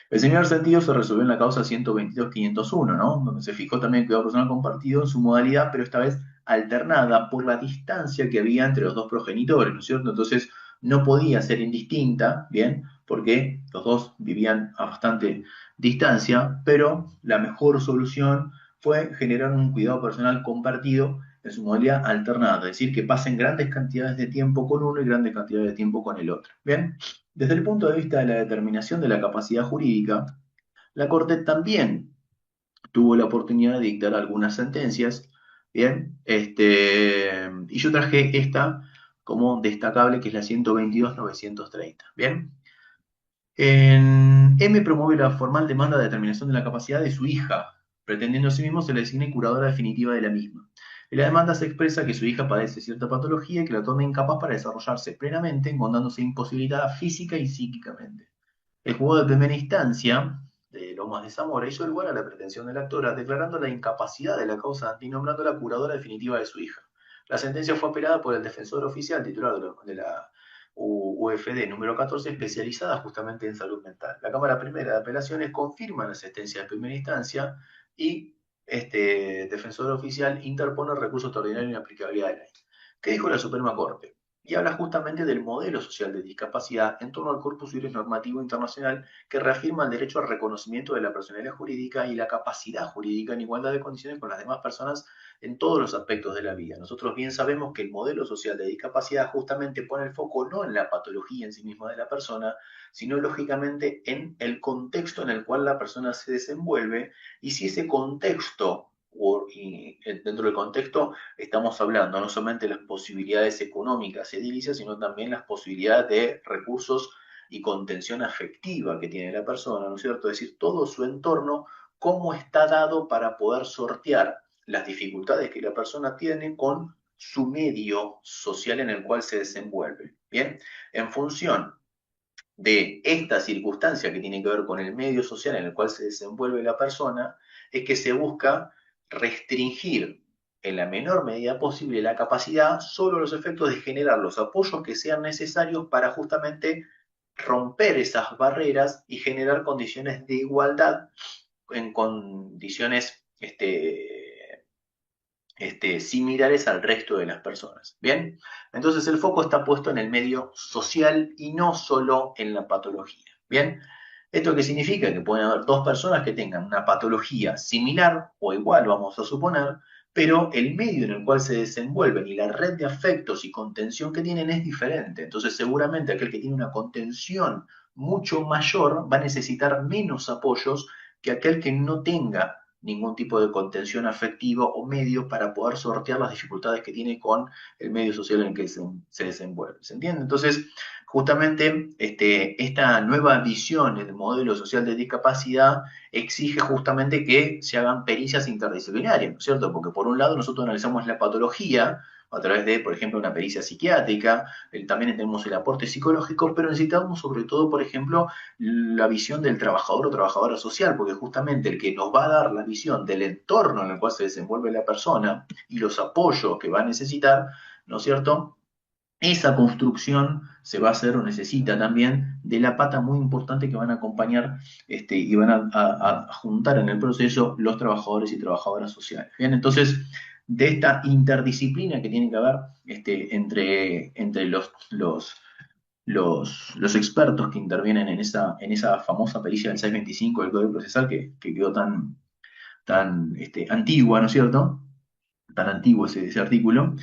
El señor sentido se resolvió en la causa 122.501, ¿no? Donde se fijó también el cuidado personal compartido en su modalidad, pero esta vez alternada por la distancia que había entre los dos progenitores, ¿no es cierto? Entonces no podía ser indistinta, ¿bien? Porque los dos vivían a bastante distancia, pero la mejor solución fue generar un cuidado personal compartido en su modalidad alternada, es decir, que pasen grandes cantidades de tiempo con uno y grandes cantidades de tiempo con el otro, ¿bien? Desde el punto de vista de la determinación de la capacidad jurídica, la Corte también tuvo la oportunidad de dictar algunas sentencias, ¿bien? Y yo traje esta como destacable, que es la 122.930, ¿bien? M promueve la formal demanda de determinación de la capacidad de su hija, pretendiendo asimismo se le designe curadora definitiva de la misma. En la demanda se expresa que su hija padece cierta patología y que la torna incapaz para desarrollarse plenamente, encontrándose imposibilitada física y psíquicamente. El juzgado de primera instancia de Lomas de Zamora hizo lugar a la pretensión de la actora, declarando la incapacidad de la causa y nombrando la curadora definitiva de su hija. La sentencia fue apelada por el defensor oficial titular de la UFD número 14, especializada justamente en salud mental. La Cámara Primera de Apelaciones confirma la sentencia de primera instancia y este defensor oficial interpone el recurso extraordinario de inaplicabilidad de la ley. ¿Qué dijo la Suprema Corte? Y habla justamente del modelo social de discapacidad en torno al corpus juris normativo internacional que reafirma el derecho al reconocimiento de la personalidad jurídica y la capacidad jurídica en igualdad de condiciones con las demás personas en todos los aspectos de la vida. Nosotros bien sabemos que el modelo social de discapacidad justamente pone el foco no en la patología en sí misma de la persona, sino lógicamente en el contexto en el cual la persona se desenvuelve y si ese contexto y dentro del contexto estamos hablando no solamente de las posibilidades económicas edilicias, sino también las posibilidades de recursos y contención afectiva que tiene la persona, ¿no es cierto? Es decir, todo su entorno, cómo está dado para poder sortear las dificultades que la persona tiene con su medio social en el cual se desenvuelve. Bien, en función de esta circunstancia que tiene que ver con el medio social en el cual se desenvuelve la persona, es que se busca restringir en la menor medida posible la capacidad solo a los efectos de generar los apoyos que sean necesarios para justamente romper esas barreras y generar condiciones de igualdad en condiciones similares al resto de las personas. ¿Bien? Entonces el foco está puesto en el medio social y no solo en la patología. ¿Bien? ¿Esto qué significa? Que pueden haber dos personas que tengan una patología similar o igual, vamos a suponer, pero el medio en el cual se desenvuelven y la red de afectos y contención que tienen es diferente. Entonces seguramente aquel que tiene una contención mucho mayor va a necesitar menos apoyos que aquel que no tenga ningún tipo de contención afectiva o medio para poder sortear las dificultades que tiene con el medio social en el que se desenvuelve. ¿Se entiende? Entonces, justamente esta nueva visión del modelo social de discapacidad exige justamente que se hagan pericias interdisciplinarias, ¿no es cierto? Porque por un lado nosotros analizamos la patología, a través de, por ejemplo, una pericia psiquiátrica, también tenemos el aporte psicológico, pero necesitamos sobre todo, por ejemplo, la visión del trabajador o trabajadora social, porque justamente el que nos va a dar la visión del entorno en el cual se desenvuelve la persona y los apoyos que va a necesitar, ¿no es cierto? Esa construcción se va a hacer o necesita también de la pata muy importante que van a acompañar y van a juntar en el proceso los trabajadores y trabajadoras sociales. Bien, entonces, de esta interdisciplina que tiene que haber entre los expertos que intervienen en esa famosa pericia del 625 del Código Procesal que quedó tan antigua, ¿no es cierto? Tan antiguo ese artículo,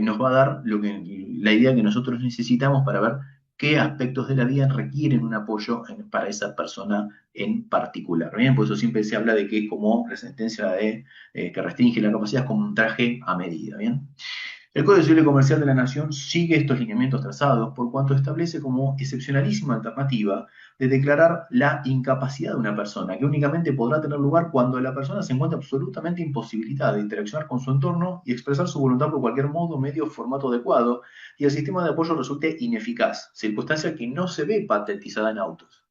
nos va a dar la idea que nosotros necesitamos para ver qué aspectos de la vida requieren un apoyo para esa persona en particular. Bien, por eso siempre se habla de que es como la sentencia que restringe la capacidad, es como un traje a medida. Bien. El Código Civil y Comercial de la Nación sigue estos lineamientos trazados por cuanto establece como excepcionalísima alternativa de declarar la incapacidad de una persona, que únicamente podrá tener lugar cuando la persona se encuentra absolutamente imposibilitada de interaccionar con su entorno y expresar su voluntad por cualquier modo, medio o formato adecuado, y el sistema de apoyo resulte ineficaz, circunstancia que no se ve patentizada en autos.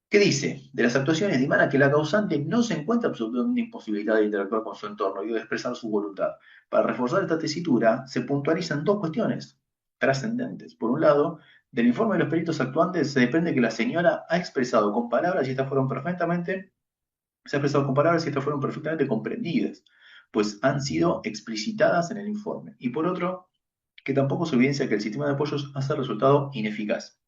¿Qué dice? De las actuaciones dimana que la causante no se encuentra absolutamente imposibilitada de interactuar con su entorno y de expresar su voluntad. Para reforzar esta tesitura, se puntualizan dos cuestiones trascendentes. Por un lado, del informe de los peritos actuantes se desprende que la señora ha expresado con palabras y estas fueron perfectamente, se ha expresado con palabras y estas fueron perfectamente comprendidas, pues han sido explicitadas en el informe. Y por otro, que tampoco se evidencia que el sistema de apoyos ha resultado ineficaz.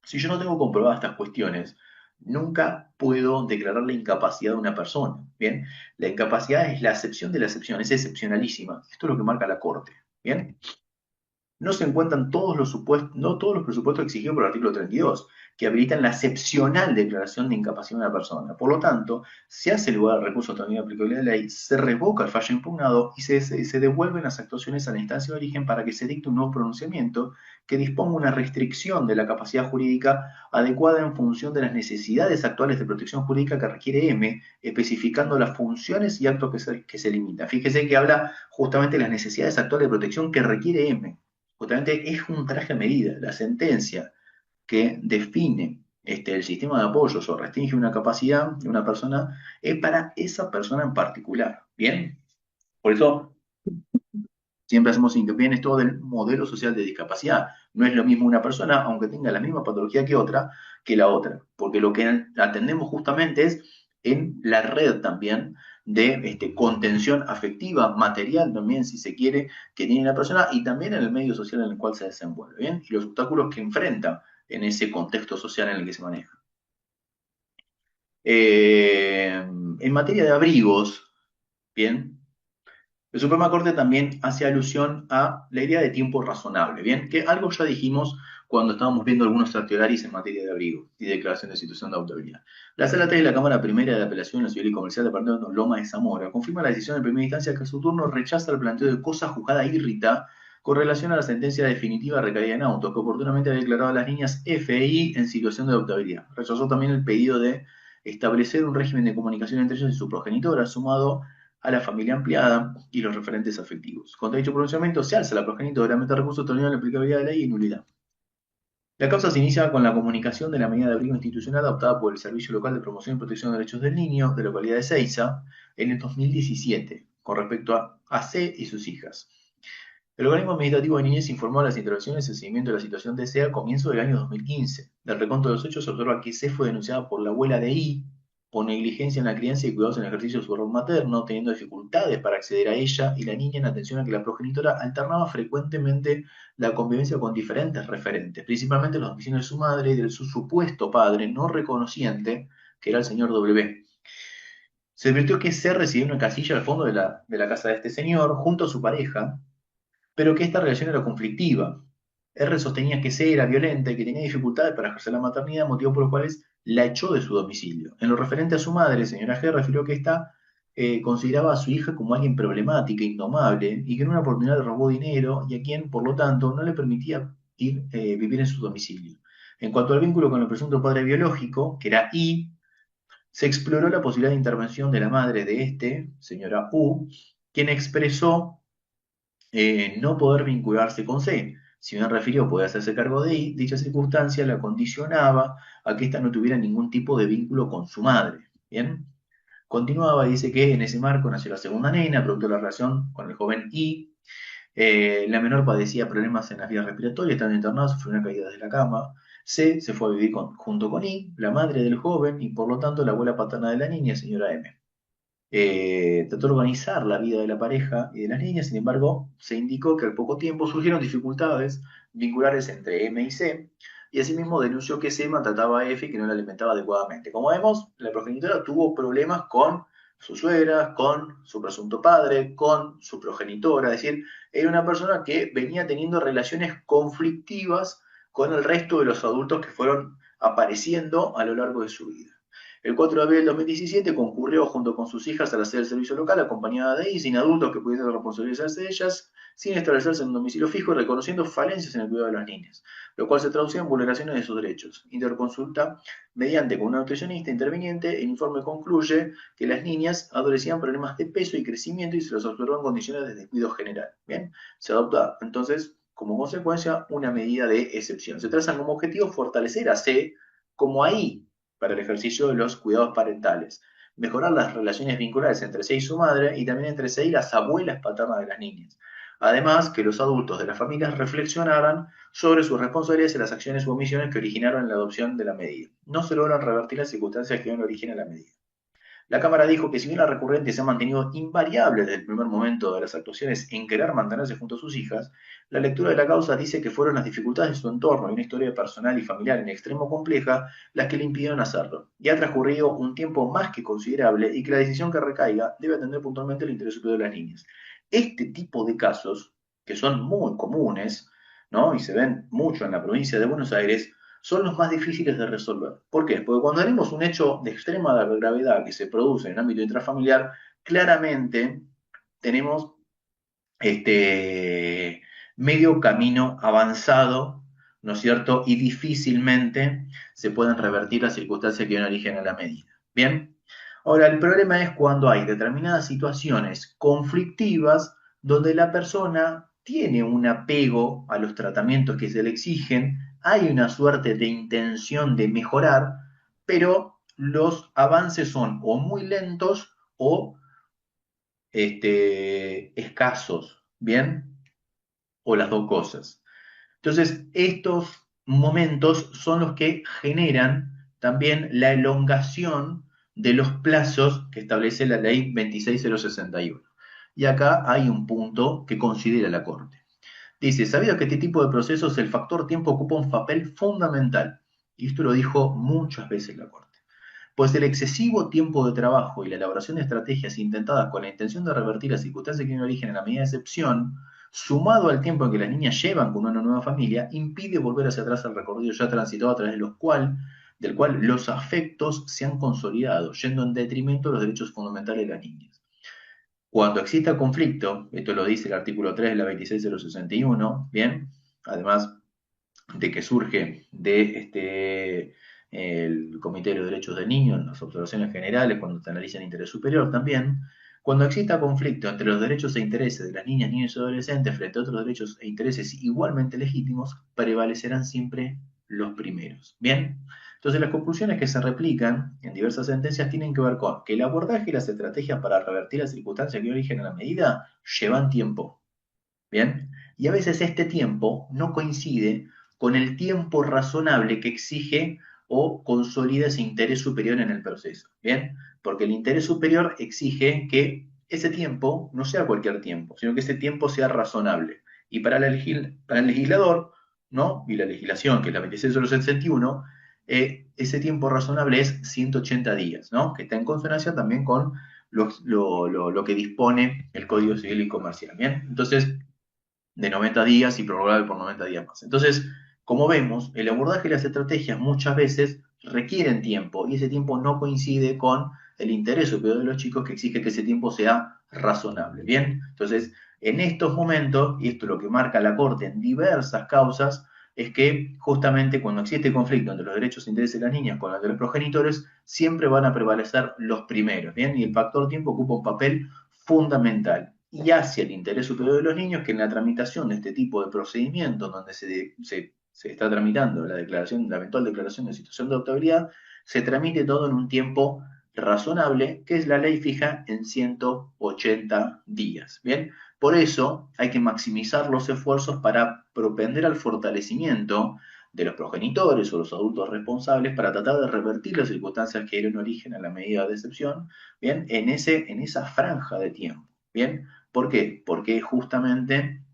Si yo no tengo comprobadas estas cuestiones, nunca puedo declarar la incapacidad de una persona. Bien, la incapacidad es la excepción de la excepción, es excepcionalísima. Esto es lo que marca la Corte. Bien, no se encuentran todos los supuestos, no todos los presupuestos exigidos por el artículo 32, que habilitan la excepcional declaración de incapacidad de una persona. Por lo tanto, se hace lugar al recurso también aplicable de la ley, se revoca el fallo impugnado y se devuelven las actuaciones a la instancia de origen para que se dicte un nuevo pronunciamiento que disponga una restricción de la capacidad jurídica adecuada en función de las necesidades actuales de protección jurídica que requiere M, especificando las funciones y actos que se limitan. Fíjese que habla justamente de las necesidades actuales de protección que requiere M. Justamente es un traje a medida. La sentencia que define el sistema de apoyos o restringe una capacidad de una persona es para esa persona en particular. ¿Bien? Por eso siempre hacemos hincapié en esto del modelo social de discapacidad. No es lo mismo una persona, aunque tenga la misma patología que la otra. Porque lo que atendemos justamente es en la red también de contención afectiva, material también, si se quiere, que tiene la persona y también en el medio social en el cual se desenvuelve, ¿bien? Y los obstáculos que enfrenta en ese contexto social en el que se maneja. En materia de abrigos, ¿bien? La Suprema Corte también hace alusión a la idea de tiempo razonable, ¿bien? Que algo ya dijimos cuando estábamos viendo algunos certiorarios en materia de abrigo y declaración de situación de autoridad. La Sala 3 de la Cámara Primera de Apelación Civil y Comercial de Departamento Loma de Zamora confirma la decisión de primera instancia que a su turno rechaza el planteo de cosa juzgada irrita con relación a la sentencia definitiva recaída en autos, que oportunamente había declarado a las niñas F e I en situación de adoptabilidad. Rechazó también el pedido de establecer un régimen de comunicación entre ellos y su progenitora, sumado a la familia ampliada y los referentes afectivos. Contra dicho pronunciamiento se alza la progenitora, mete recurso extraordinario a la aplicabilidad de la ley y nulidad. La causa se inicia con la comunicación de la medida de abrigo institucional adoptada por el Servicio Local de Promoción y Protección de Derechos del Niño de la localidad de Seiza en el 2017, con respecto a C y sus hijas. El organismo administrativo de niñez informó a las intervenciones en seguimiento de la situación de C al comienzo del año 2015. Del reconto de los hechos se observa que C fue denunciada por la abuela de I por negligencia en la crianza y cuidados en el ejercicio de su rol materno, teniendo dificultades para acceder a ella y la niña en atención a que la progenitora alternaba frecuentemente la convivencia con diferentes referentes, principalmente los domicilios de su madre y de su supuesto padre no reconociente, que era el señor W. Se advirtió que C residió en una casilla al fondo de la casa de este señor, junto a su pareja, pero que esta relación era conflictiva. R sostenía que C era violenta y que tenía dificultades para ejercer la maternidad, motivo por los cuales la echó de su domicilio. En lo referente a su madre, señora G refirió que ésta consideraba a su hija como alguien problemática, indomable, y que en una oportunidad le robó dinero y a quien, por lo tanto, no le permitía vivir en su domicilio. En cuanto al vínculo con el presunto padre biológico, que era I, se exploró la posibilidad de intervención de la madre de señora U, quien expresó no poder vincularse con C. Si bien refirió poder hacerse cargo de I, dicha circunstancia la condicionaba a que ésta no tuviera ningún tipo de vínculo con su madre. Bien, continuaba y dice que en ese marco nació la segunda nena, producto de la relación con el joven I. La menor padecía problemas en las vías respiratorias, estando internada, sufrió una caída desde la cama. C se fue a vivir junto con I, la madre del joven y por lo tanto la abuela paterna de la niña, señora M. Trató de organizar la vida de la pareja y de las niñas, sin embargo, se indicó que al poco tiempo surgieron dificultades vinculares entre M y C, y asimismo denunció que C maltrataba a F y que no la alimentaba adecuadamente. Como vemos, la progenitora tuvo problemas con su suegra, con su presunto padre, con su progenitora, es decir, era una persona que venía teniendo relaciones conflictivas con el resto de los adultos que fueron apareciendo a lo largo de su vida. El 4 de abril del 2017 concurrió junto con sus hijas a la sede del servicio local, acompañada de I, sin adultos que pudiesen responsabilizarse de ellas, sin establecerse en un domicilio fijo y reconociendo falencias en el cuidado de las niñas, lo cual se traducía en vulneraciones de sus derechos. Interconsulta mediante con una nutricionista interviniente, el informe concluye que las niñas adolecían problemas de peso y crecimiento y se los observó en condiciones de descuido general. Bien, se adopta entonces como consecuencia una medida de excepción. Se trazan como objetivo fortalecer a C como a I para el ejercicio de los cuidados parentales, mejorar las relaciones vinculares entre sí y su madre y también entre sí y las abuelas paternas de las niñas. Además, que los adultos de las familias reflexionaran sobre sus responsabilidades y las acciones u omisiones que originaron la adopción de la medida. No se logran revertir las circunstancias que dieron origen a la medida. La Cámara dijo que si bien la recurrente se ha mantenido invariable desde el primer momento de las actuaciones en querer mantenerse junto a sus hijas, la lectura de la causa dice que fueron las dificultades de su entorno y una historia personal y familiar en extremo compleja las que le impidieron hacerlo. Y ha transcurrido un tiempo más que considerable y que la decisión que recaiga debe atender puntualmente el interés superior de las niñas. Este tipo de casos, que son muy comunes, ¿no? Y se ven mucho en la provincia de Buenos Aires, son los más difíciles de resolver. ¿Por qué? Porque cuando tenemos un hecho de extrema gravedad que se produce en el ámbito intrafamiliar, claramente tenemos medio camino avanzado, ¿no es cierto? Y difícilmente se pueden revertir las circunstancias que dan origen a la medida. ¿Bien? Ahora, el problema es cuando hay determinadas situaciones conflictivas donde la persona tiene un apego a los tratamientos que se le exigen, hay una suerte de intención de mejorar, pero los avances son o muy lentos o escasos, ¿bien? O las dos cosas. Entonces, estos momentos son los que generan también la elongación de los plazos que establece la ley 26061. Y acá hay un punto que considera la Corte. Dice, sabido que este tipo de procesos el factor tiempo ocupa un papel fundamental, y esto lo dijo muchas veces la Corte, pues el excesivo tiempo de trabajo y la elaboración de estrategias intentadas con la intención de revertir las circunstancias que tienen origen en la medida de excepción, sumado al tiempo en que las niñas llevan con una nueva familia, impide volver hacia atrás el recorrido ya transitado a través del cual los afectos se han consolidado, yendo en detrimento de los derechos fundamentales de las niñas. Cuando exista conflicto, esto lo dice el artículo 3 de la 26061, bien, además de que surge de el Comité de los Derechos del Niño en las observaciones generales, cuando se analiza el interés superior también, cuando exista conflicto entre los derechos e intereses de las niñas, niños y adolescentes frente a otros derechos e intereses igualmente legítimos, prevalecerán siempre los primeros. Bien, entonces las conclusiones que se replican en diversas sentencias tienen que ver con que el abordaje y las estrategias para revertir las circunstancias que origen a la medida llevan tiempo. Bien, y a veces este tiempo no coincide con el tiempo razonable que exige o consolida ese interés superior en el proceso. Bien, porque el interés superior exige que ese tiempo no sea cualquier tiempo, sino que ese tiempo sea razonable. Y para el legislador, ¿no? Y la legislación, que es la 26.061, ese tiempo razonable es 180 días, ¿no? Que está en consonancia también con lo que dispone el Código Civil y Comercial. Bien, entonces de 90 días y prorrogable por 90 días más. Entonces, como vemos, el abordaje y las estrategias muchas veces requieren tiempo y ese tiempo no coincide con el interés superior de los chicos que exige que ese tiempo sea razonable. Bien, entonces, en estos momentos, y esto es lo que marca la Corte en diversas causas, es que justamente cuando existe conflicto entre los derechos e intereses de las niñas con los de los progenitores, siempre van a prevalecer los primeros, ¿bien? Y el factor tiempo ocupa un papel fundamental. y hacia el interés superior de los niños que en la tramitación de este tipo de procedimientos, donde se está tramitando la declaración, la eventual declaración de situación de adoptabilidad, se tramite todo en un tiempo razonable, que es la ley fija en 180 días. Bien, por eso hay que maximizar los esfuerzos para propender al fortalecimiento de los progenitores o los adultos responsables para tratar de revertir las circunstancias que dieron origen a la medida de excepción, bien, en esa franja de tiempo. Bien, ¿por qué? Porque justamente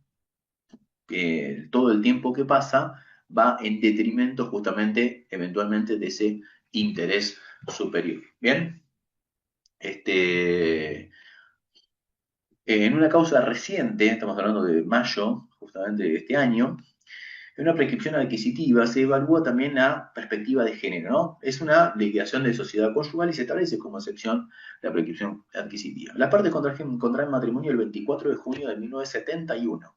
todo el tiempo que pasa va en detrimento justamente eventualmente de ese interés superior. Bien, en una causa reciente, estamos hablando de mayo justamente de este año, en una prescripción adquisitiva se evalúa también la perspectiva de género, ¿no? Es una liquidación de sociedad conyugal y se establece como excepción la prescripción adquisitiva. Las partes contraen matrimonio el 24 de junio de 1971.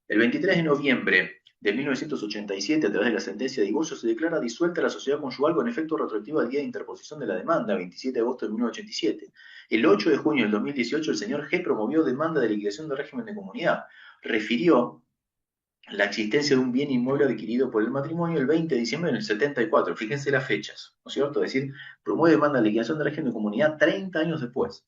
El 23 de noviembre de 1987, a través de la sentencia de divorcio, se declara disuelta la sociedad conyugal con efecto retroactivo al día de interposición de la demanda, 27 de agosto de 1987. El 8 de junio del 2018, el señor G promovió demanda de liquidación de régimen de comunidad. Refirió la existencia de un bien inmueble adquirido por el matrimonio el 20 de diciembre del 74. Fíjense las fechas, ¿no es cierto? Es decir, promueve demanda de liquidación de régimen de comunidad 30 años después.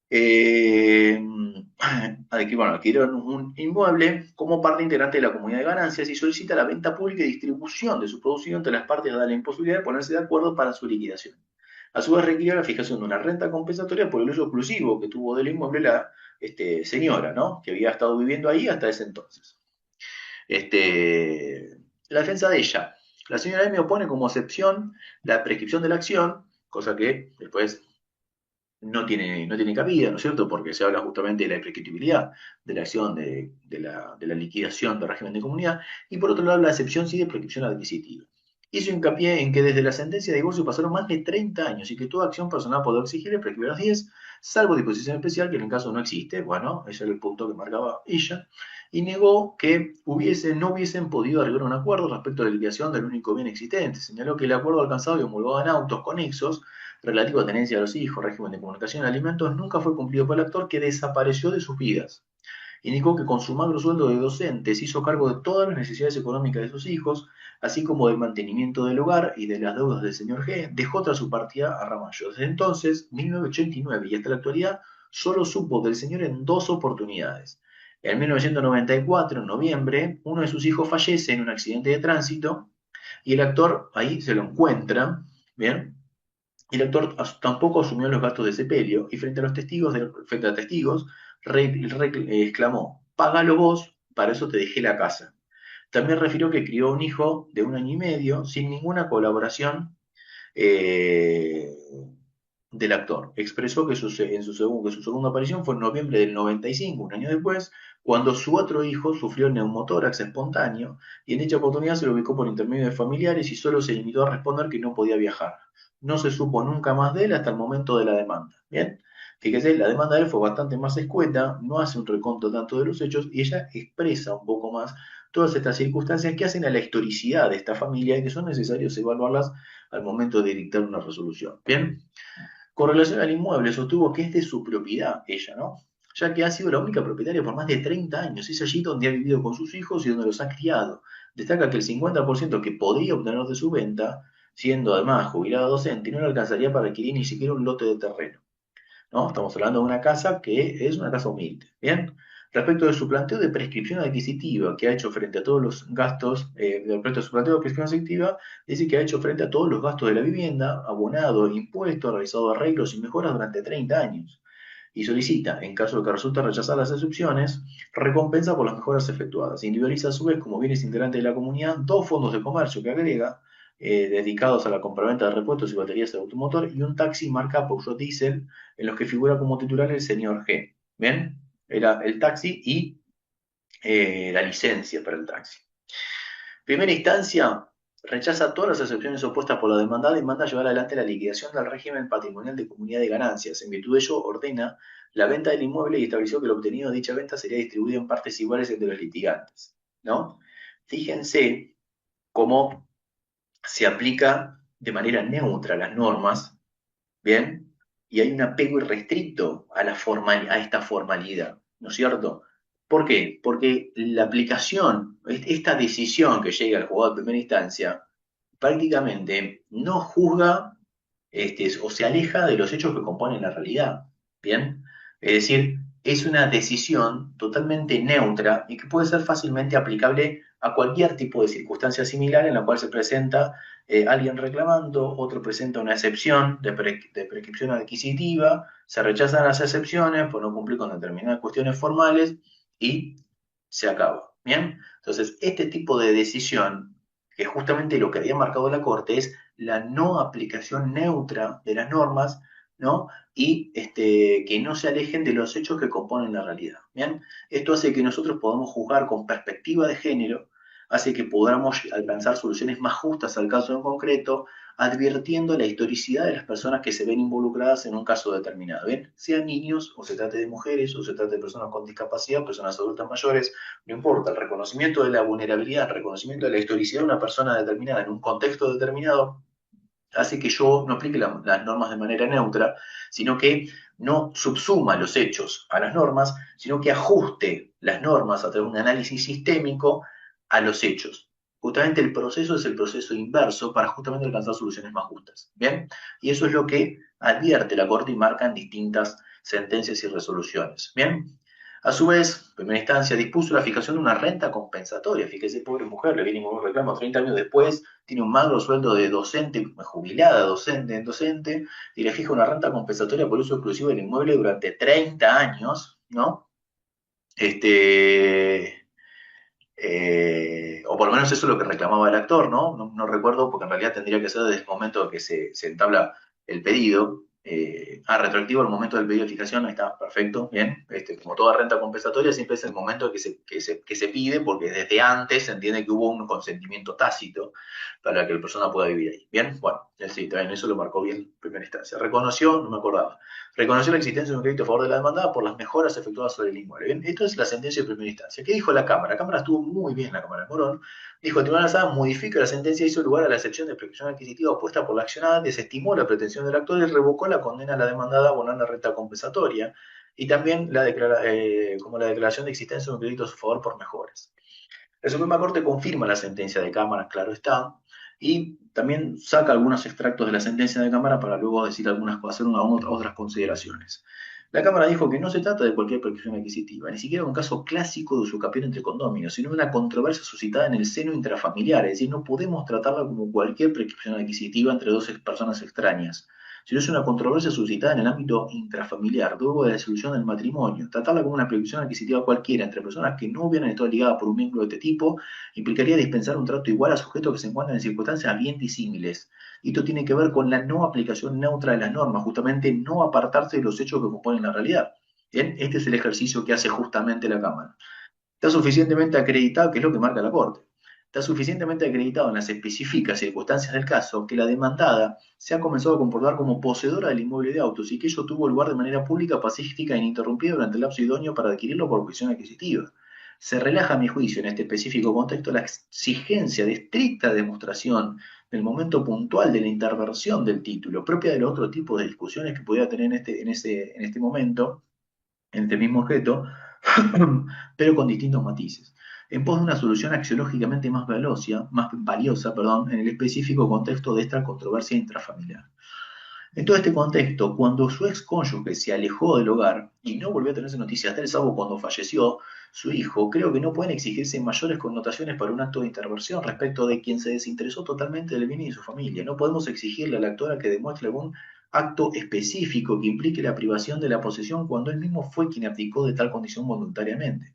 Eh, bueno, adquirieron un inmueble como parte integrante de la comunidad de ganancias y solicita la venta pública y distribución de su producido entre las partes, dada la imposibilidad de ponerse de acuerdo para su liquidación. A su vez requirió la fijación de una renta compensatoria por el uso exclusivo que tuvo del inmueble la señora, ¿no? Que había estado viviendo ahí hasta ese entonces. La defensa de ella. La señora M opone como excepción la prescripción de la acción, cosa que después no tiene cabida, ¿no es cierto? Porque se habla justamente de la imprescriptibilidad de la acción de la liquidación del régimen de comunidad, y por otro lado la excepción sí de prescripción adquisitiva. Hizo hincapié en que desde la sentencia de divorcio pasaron más de 30 años y que toda acción personal podrá exigir prescribir los 10, salvo disposición especial, que en el caso no existe. Bueno, ese era el punto que marcaba ella, y negó que no hubiesen podido arreglar un acuerdo respecto a la liquidación del único bien existente. Señaló que el acuerdo alcanzado y homologado en autos conexos relativo a tenencia de los hijos, régimen de comunicación y alimentos, nunca fue cumplido por el actor, que desapareció de sus vidas. Indicó que con su magro sueldo de docente se hizo cargo de todas las necesidades económicas de sus hijos, así como del mantenimiento del hogar y de las deudas del señor G. Dejó tras su partida a Ramallo. Desde entonces, 1989 y hasta la actualidad, solo supo del señor en dos oportunidades. En 1994, en noviembre, uno de sus hijos fallece en un accidente de tránsito y el actor ahí se lo encuentra, ¿bien? El actor tampoco asumió los gastos de sepelio y frente a testigos exclamó: "Págalo vos, para eso te dejé la casa". También refirió que crió un hijo de 1 año y medio sin ninguna colaboración eh, del actor. Expresó que su segunda aparición fue en noviembre del 95, un año después, cuando su otro hijo sufrió neumotórax espontáneo, y en dicha oportunidad se lo ubicó por intermedio de familiares y solo se limitó a responder que no podía viajar. No se supo nunca más de él hasta el momento de la demanda. Bien, fíjese, la demanda de él fue bastante más escueta, no hace un reconto tanto de los hechos y ella expresa un poco más todas estas circunstancias que hacen a la historicidad de esta familia y que son necesarios evaluarlas al momento de dictar una resolución. Bien, con relación al inmueble, sostuvo que es de su propiedad ella, ¿no? Ya que ha sido la única propietaria por más de 30 años. Es allí donde ha vivido con sus hijos y donde los ha criado. Destaca que el 50% que podría obtener de su venta, siendo además jubilada docente, no le alcanzaría para adquirir ni siquiera un lote de terreno, ¿no? Estamos hablando de una casa que es una casa humilde. Bien, respecto de su planteo de prescripción adquisitiva que ha hecho frente a todos los gastos, respecto a su planteo de prescripción adquisitiva, dice que ha hecho frente a todos los gastos de la vivienda, abonado impuestos, realizado arreglos y mejoras durante 30 años. Y solicita, en caso de que resulte rechazar las excepciones, recompensa por las mejoras efectuadas. Individualiza a su vez como bienes integrantes de la comunidad dos fondos de comercio que agrega, dedicados a la compraventa de repuestos y baterías de automotor, y un taxi marca Peugeot Diesel, en los que figura como titular el señor G. ¿Bien? Era el taxi y la licencia para el taxi. Primera instancia, rechaza todas las excepciones opuestas por la demandada y manda llevar adelante la liquidación del régimen patrimonial de comunidad de ganancias. En virtud de ello, ordena la venta del inmueble y estableció que lo obtenido de dicha venta sería distribuido en partes iguales entre los litigantes, ¿no? Fíjense cómo se aplica de manera neutra las normas, ¿bien? Y hay un apego irrestricto a esta formalidad. ¿no es cierto? ¿Por qué? Porque la aplicación, esta decisión que llega al jugador de primera instancia, prácticamente no juzga o se aleja de los hechos que componen la realidad. ¿Bien? Es decir, es una decisión totalmente neutra y que puede ser fácilmente aplicable a cualquier tipo de circunstancia similar en la cual se presenta alguien reclamando, otro presenta una excepción de prescripción adquisitiva, se rechazan las excepciones por no cumplir con determinadas cuestiones formales y se acaba. ¿Bien? Entonces, este tipo de decisión, que justamente lo que había marcado la Corte, es la no aplicación neutra de las normas, ¿no? Y que no se alejen de los hechos que componen la realidad. ¿Bien? Esto hace que nosotros podamos juzgar con perspectiva de género, hace que podamos alcanzar soluciones más justas al caso en concreto, advirtiendo la historicidad de las personas que se ven involucradas en un caso determinado. ¿Bien? Sean niños, o se trate de mujeres, o se trate de personas con discapacidad, personas adultas mayores, no importa, el reconocimiento de la vulnerabilidad, el reconocimiento de la historicidad de una persona determinada en un contexto determinado, hace que yo no aplique las normas de manera neutra, sino que no subsuma los hechos a las normas, sino que ajuste las normas a través de un análisis sistémico a los hechos. Justamente el proceso es el proceso inverso para justamente alcanzar soluciones más justas. ¿Bien? Y eso es lo que advierte la Corte y marca en distintas sentencias y resoluciones. ¿Bien? A su vez, en primera instancia, dispuso la fijación de una renta compensatoria. Fíjese, pobre mujer, le viene un reclamo 30 años después, tiene un magro sueldo de docente, jubilada docente, y le fija una renta compensatoria por uso exclusivo del inmueble durante 30 años, ¿no? Este, o por lo menos eso es lo que reclamaba el actor, ¿no? No recuerdo, porque en realidad tendría que ser desde el momento que se entabla el pedido. Retroactivo al momento del pedido de fijación, ahí está, perfecto, bien. Como toda renta compensatoria, siempre es el momento que se pide, porque desde antes se entiende que hubo un consentimiento tácito para que la persona pueda vivir ahí. Bien, bueno, sí, también eso lo marcó bien en primera instancia. Reconoció, no me acordaba, reconoció la existencia de un crédito a favor de la demandada por las mejoras efectuadas sobre el inmueble. Bien, esto es la sentencia de primera instancia. ¿Qué dijo la Cámara? La Cámara estuvo muy bien, la Cámara de Morón. Dijo, el Tribunal Sala modifica la sentencia y hizo lugar a la excepción de prescripción adquisitiva opuesta por la accionada, desestimó la pretensión del actor y revocó la condena a la demandada a abonar la renta compensatoria y también como la declaración de existencia de un crédito a su favor por mejoras. La Suprema Corte confirma la sentencia de Cámara, claro está, y también saca algunos extractos de la sentencia de Cámara para luego decir algunas cosas, hacer otras consideraciones. La Cámara dijo que no se trata de cualquier prescripción adquisitiva, ni siquiera un caso clásico de usucapión entre condóminos, sino de una controversia suscitada en el seno intrafamiliar, es decir, no podemos tratarla como cualquier prescripción adquisitiva entre dos personas extrañas, sino es una controversia suscitada en el ámbito intrafamiliar, luego de la disolución del matrimonio. Tratarla como una prescripción adquisitiva cualquiera entre personas que no hubieran estado ligadas por un vínculo de este tipo implicaría dispensar un trato igual a sujetos que se encuentran en circunstancias bien disímiles. Y esto tiene que ver con la no aplicación neutra de las normas, justamente no apartarse de los hechos que componen la realidad. Bien, este es el ejercicio que hace justamente la Cámara. Está suficientemente acreditado, que es lo que marca la Corte, está suficientemente acreditado en las específicas circunstancias del caso que la demandada se ha comenzado a comportar como poseedora del inmueble de autos y que ello tuvo lugar de manera pública, pacífica e ininterrumpida durante el lapso idóneo para adquirirlo por cuestión adquisitiva. Se relaja, a mi juicio, en este específico contexto, la exigencia de estricta demostración del momento puntual de la interversión del título, propia de los otros tipos de discusiones que pudiera tener en este momento, en este mismo objeto, pero con distintos matices, en pos de una solución axiológicamente más valiosa, perdón, en el específico contexto de esta controversia intrafamiliar. En todo este contexto, cuando su ex cónyuge se alejó del hogar y no volvió a tenerse noticias del salvo cuando falleció su hijo, creo que no pueden exigirse mayores connotaciones para un acto de interversión respecto de quien se desinteresó totalmente del bien y de su familia. No podemos exigirle a la actora que demuestre algún acto específico que implique la privación de la posesión cuando él mismo fue quien abdicó de tal condición voluntariamente.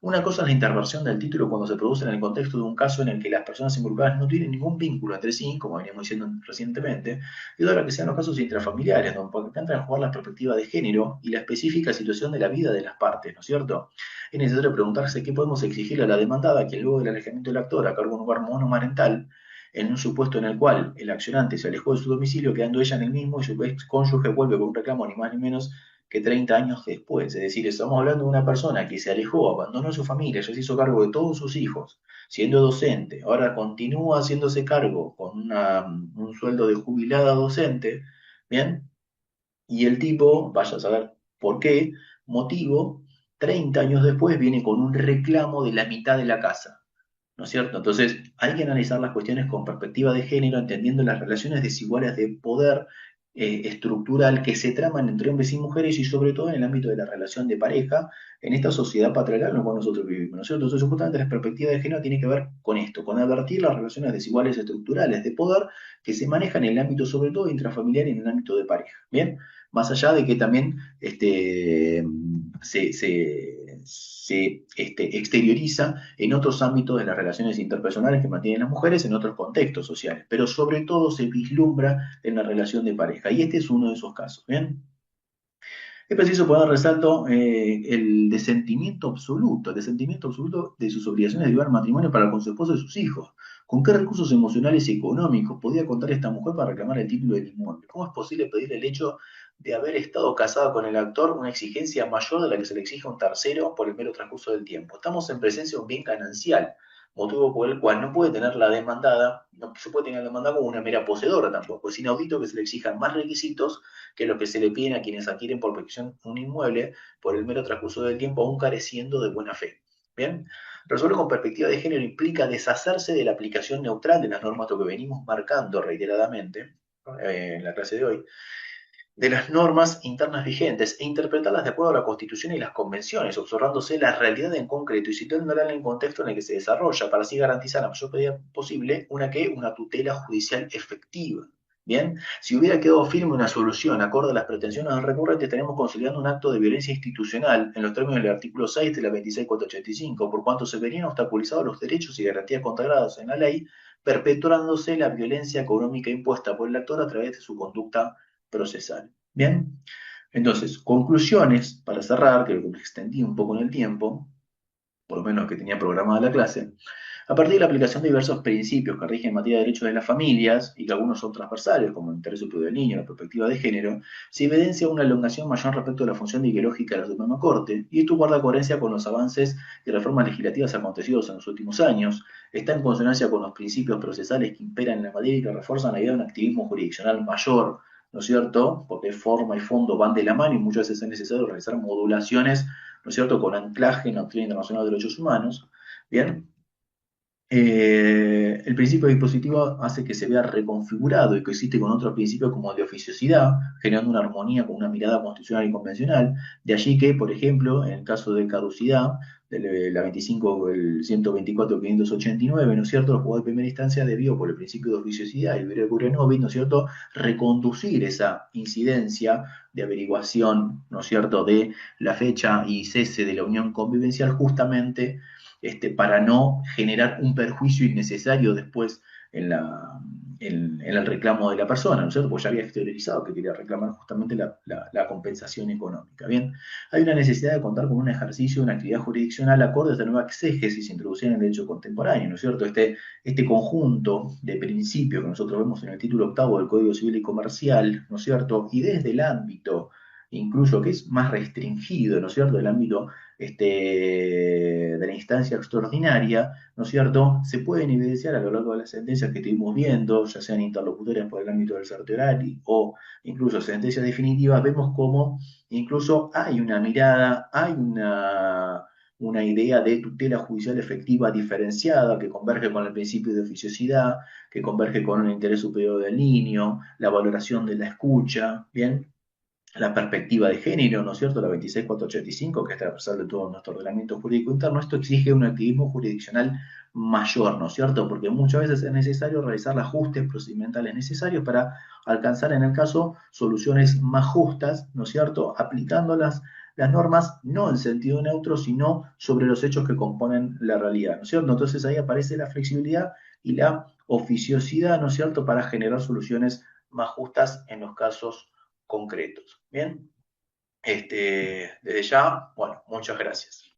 Una cosa es la interversión del título cuando se produce en el contexto de un caso en el que las personas involucradas no tienen ningún vínculo entre sí, como veníamos diciendo recientemente, y otra que sean los casos intrafamiliares, donde entran a jugar la perspectiva de género y la específica situación de la vida de las partes, ¿no es cierto? Es necesario preguntarse qué podemos exigirle a la demandada que luego del alejamiento del actor a cargo de un lugar monomarental, en un supuesto en el cual el accionante se alejó de su domicilio, quedando ella en el mismo y su ex cónyuge vuelve con un reclamo ni más ni menos que 30 años después. Es decir, estamos hablando de una persona que se alejó, abandonó a su familia, ya se hizo cargo de todos sus hijos, siendo docente, ahora continúa haciéndose cargo con un sueldo de jubilada docente, ¿bien? Y el tipo, vaya a saber por qué motivo, 30 años después viene con un reclamo de la mitad de la casa. ¿No es cierto? Entonces, hay que analizar las cuestiones con perspectiva de género, entendiendo las relaciones desiguales de poder estructural que se traman entre hombres y mujeres y sobre todo en el ámbito de la relación de pareja en esta sociedad patriarcal en la cual nosotros vivimos, ¿no es cierto? Entonces, justamente la perspectiva de género tiene que ver con esto, con advertir las relaciones desiguales estructurales de poder que se manejan en el ámbito sobre todo intrafamiliar y en el ámbito de pareja, ¿bien? Más allá de que también se exterioriza en otros ámbitos de las relaciones interpersonales que mantienen las mujeres en otros contextos sociales, pero sobre todo se vislumbra en la relación de pareja, y este es uno de esos casos, ¿bien? Es preciso poner resalto el desentimiento absoluto de sus obligaciones de llevar matrimonio para con su esposo y sus hijos. ¿Con qué recursos emocionales y económicos podía contar esta mujer para reclamar el título del inmueble? ¿Cómo es posible pedir el hecho de haber estado casada con el actor una exigencia mayor de la que se le exige a un tercero por el mero transcurso del tiempo? Estamos en presencia de un bien ganancial, motivo por el cual no puede tener la demandada, no se puede tener la demandada como una mera poseedora tampoco. Es inaudito que se le exijan más requisitos que lo que se le piden a quienes adquieren por protección un inmueble por el mero transcurso del tiempo, aún careciendo de buena fe. Bien, resolver con perspectiva de género implica deshacerse de la aplicación neutral de las normas, lo que venimos marcando reiteradamente en la clase de hoy, de las normas internas vigentes e interpretarlas de acuerdo a la Constitución y las convenciones, observándose la realidad en concreto y situándola en el contexto en el que se desarrolla, para así garantizar a la mayor medida posible una tutela judicial efectiva. Bien, si hubiera quedado firme una solución acorde a las pretensiones del recurrente, tenemos considerando un acto de violencia institucional en los términos del artículo 6 de la 26485, por cuanto se verían obstaculizados los derechos y garantías consagrados en la ley, perpetuándose la violencia económica impuesta por el actor a través de su conducta procesal. Bien, entonces, conclusiones para cerrar, creo que me extendí un poco en el tiempo, por lo menos que tenía programada la clase. A partir de la aplicación de diversos principios que rigen en materia de derechos de las familias y que algunos son transversales, como el interés superior del niño, la perspectiva de género, se evidencia una elongación mayor respecto a la función ideológica de la Suprema Corte, y esto guarda coherencia con los avances y reformas legislativas acontecidos en los últimos años, está en consonancia con los principios procesales que imperan en la materia y que refuerzan la idea de un activismo jurisdiccional mayor, ¿no es cierto? Porque forma y fondo van de la mano y muchas veces es necesario realizar modulaciones, ¿no es cierto?, con anclaje en la doctrina internacional de derechos humanos. Bien, el principio dispositivo hace que se vea reconfigurado y coexiste con otros principios como el de oficiosidad, generando una armonía con una mirada constitucional y convencional. De allí que, por ejemplo, en el caso de caducidad, de la 25, el 124, 589, ¿no es cierto?, el juzgado de primera instancia debió, por el principio de oficiosidad y el vero nobis, ¿no es cierto?, reconducir esa incidencia de averiguación, ¿no es cierto?, de la fecha y cese de la unión convivencial justamente para no generar un perjuicio innecesario después en el reclamo de la persona, ¿no es cierto? Porque ya había exteriorizado que quería reclamar justamente la compensación económica. Bien, hay una necesidad de contar con un ejercicio de una actividad jurisdiccional acorde a esta nueva exégesis introducida en el derecho contemporáneo, ¿no es cierto? Este conjunto de principios que nosotros vemos en el título octavo del Código Civil y Comercial, ¿no es cierto? Y desde el ámbito incluso que es más restringido, ¿no es cierto?, del ámbito de la instancia extraordinaria, ¿no es cierto?, se pueden evidenciar a lo largo de las sentencias que estuvimos viendo, ya sean interlocutorias por el ámbito del certiorari o incluso sentencias definitivas, vemos cómo incluso hay una mirada, hay una idea de tutela judicial efectiva diferenciada que converge con el principio de oficiosidad, que converge con el interés superior del niño, la valoración de la escucha, ¿bien? La perspectiva de género, ¿no es cierto?, la 26485, que es transversal de todo nuestro ordenamiento jurídico interno. Esto exige un activismo jurisdiccional mayor, ¿no es cierto?, porque muchas veces es necesario realizar los ajustes procedimentales necesarios para alcanzar, en el caso, soluciones más justas, ¿no es cierto?, aplicando las normas no en sentido neutro, sino sobre los hechos que componen la realidad, ¿no es cierto? Entonces ahí aparece la flexibilidad y la oficiosidad, ¿no es cierto?, para generar soluciones más justas en los casos concretos. Bien, desde ya, bueno, muchas gracias.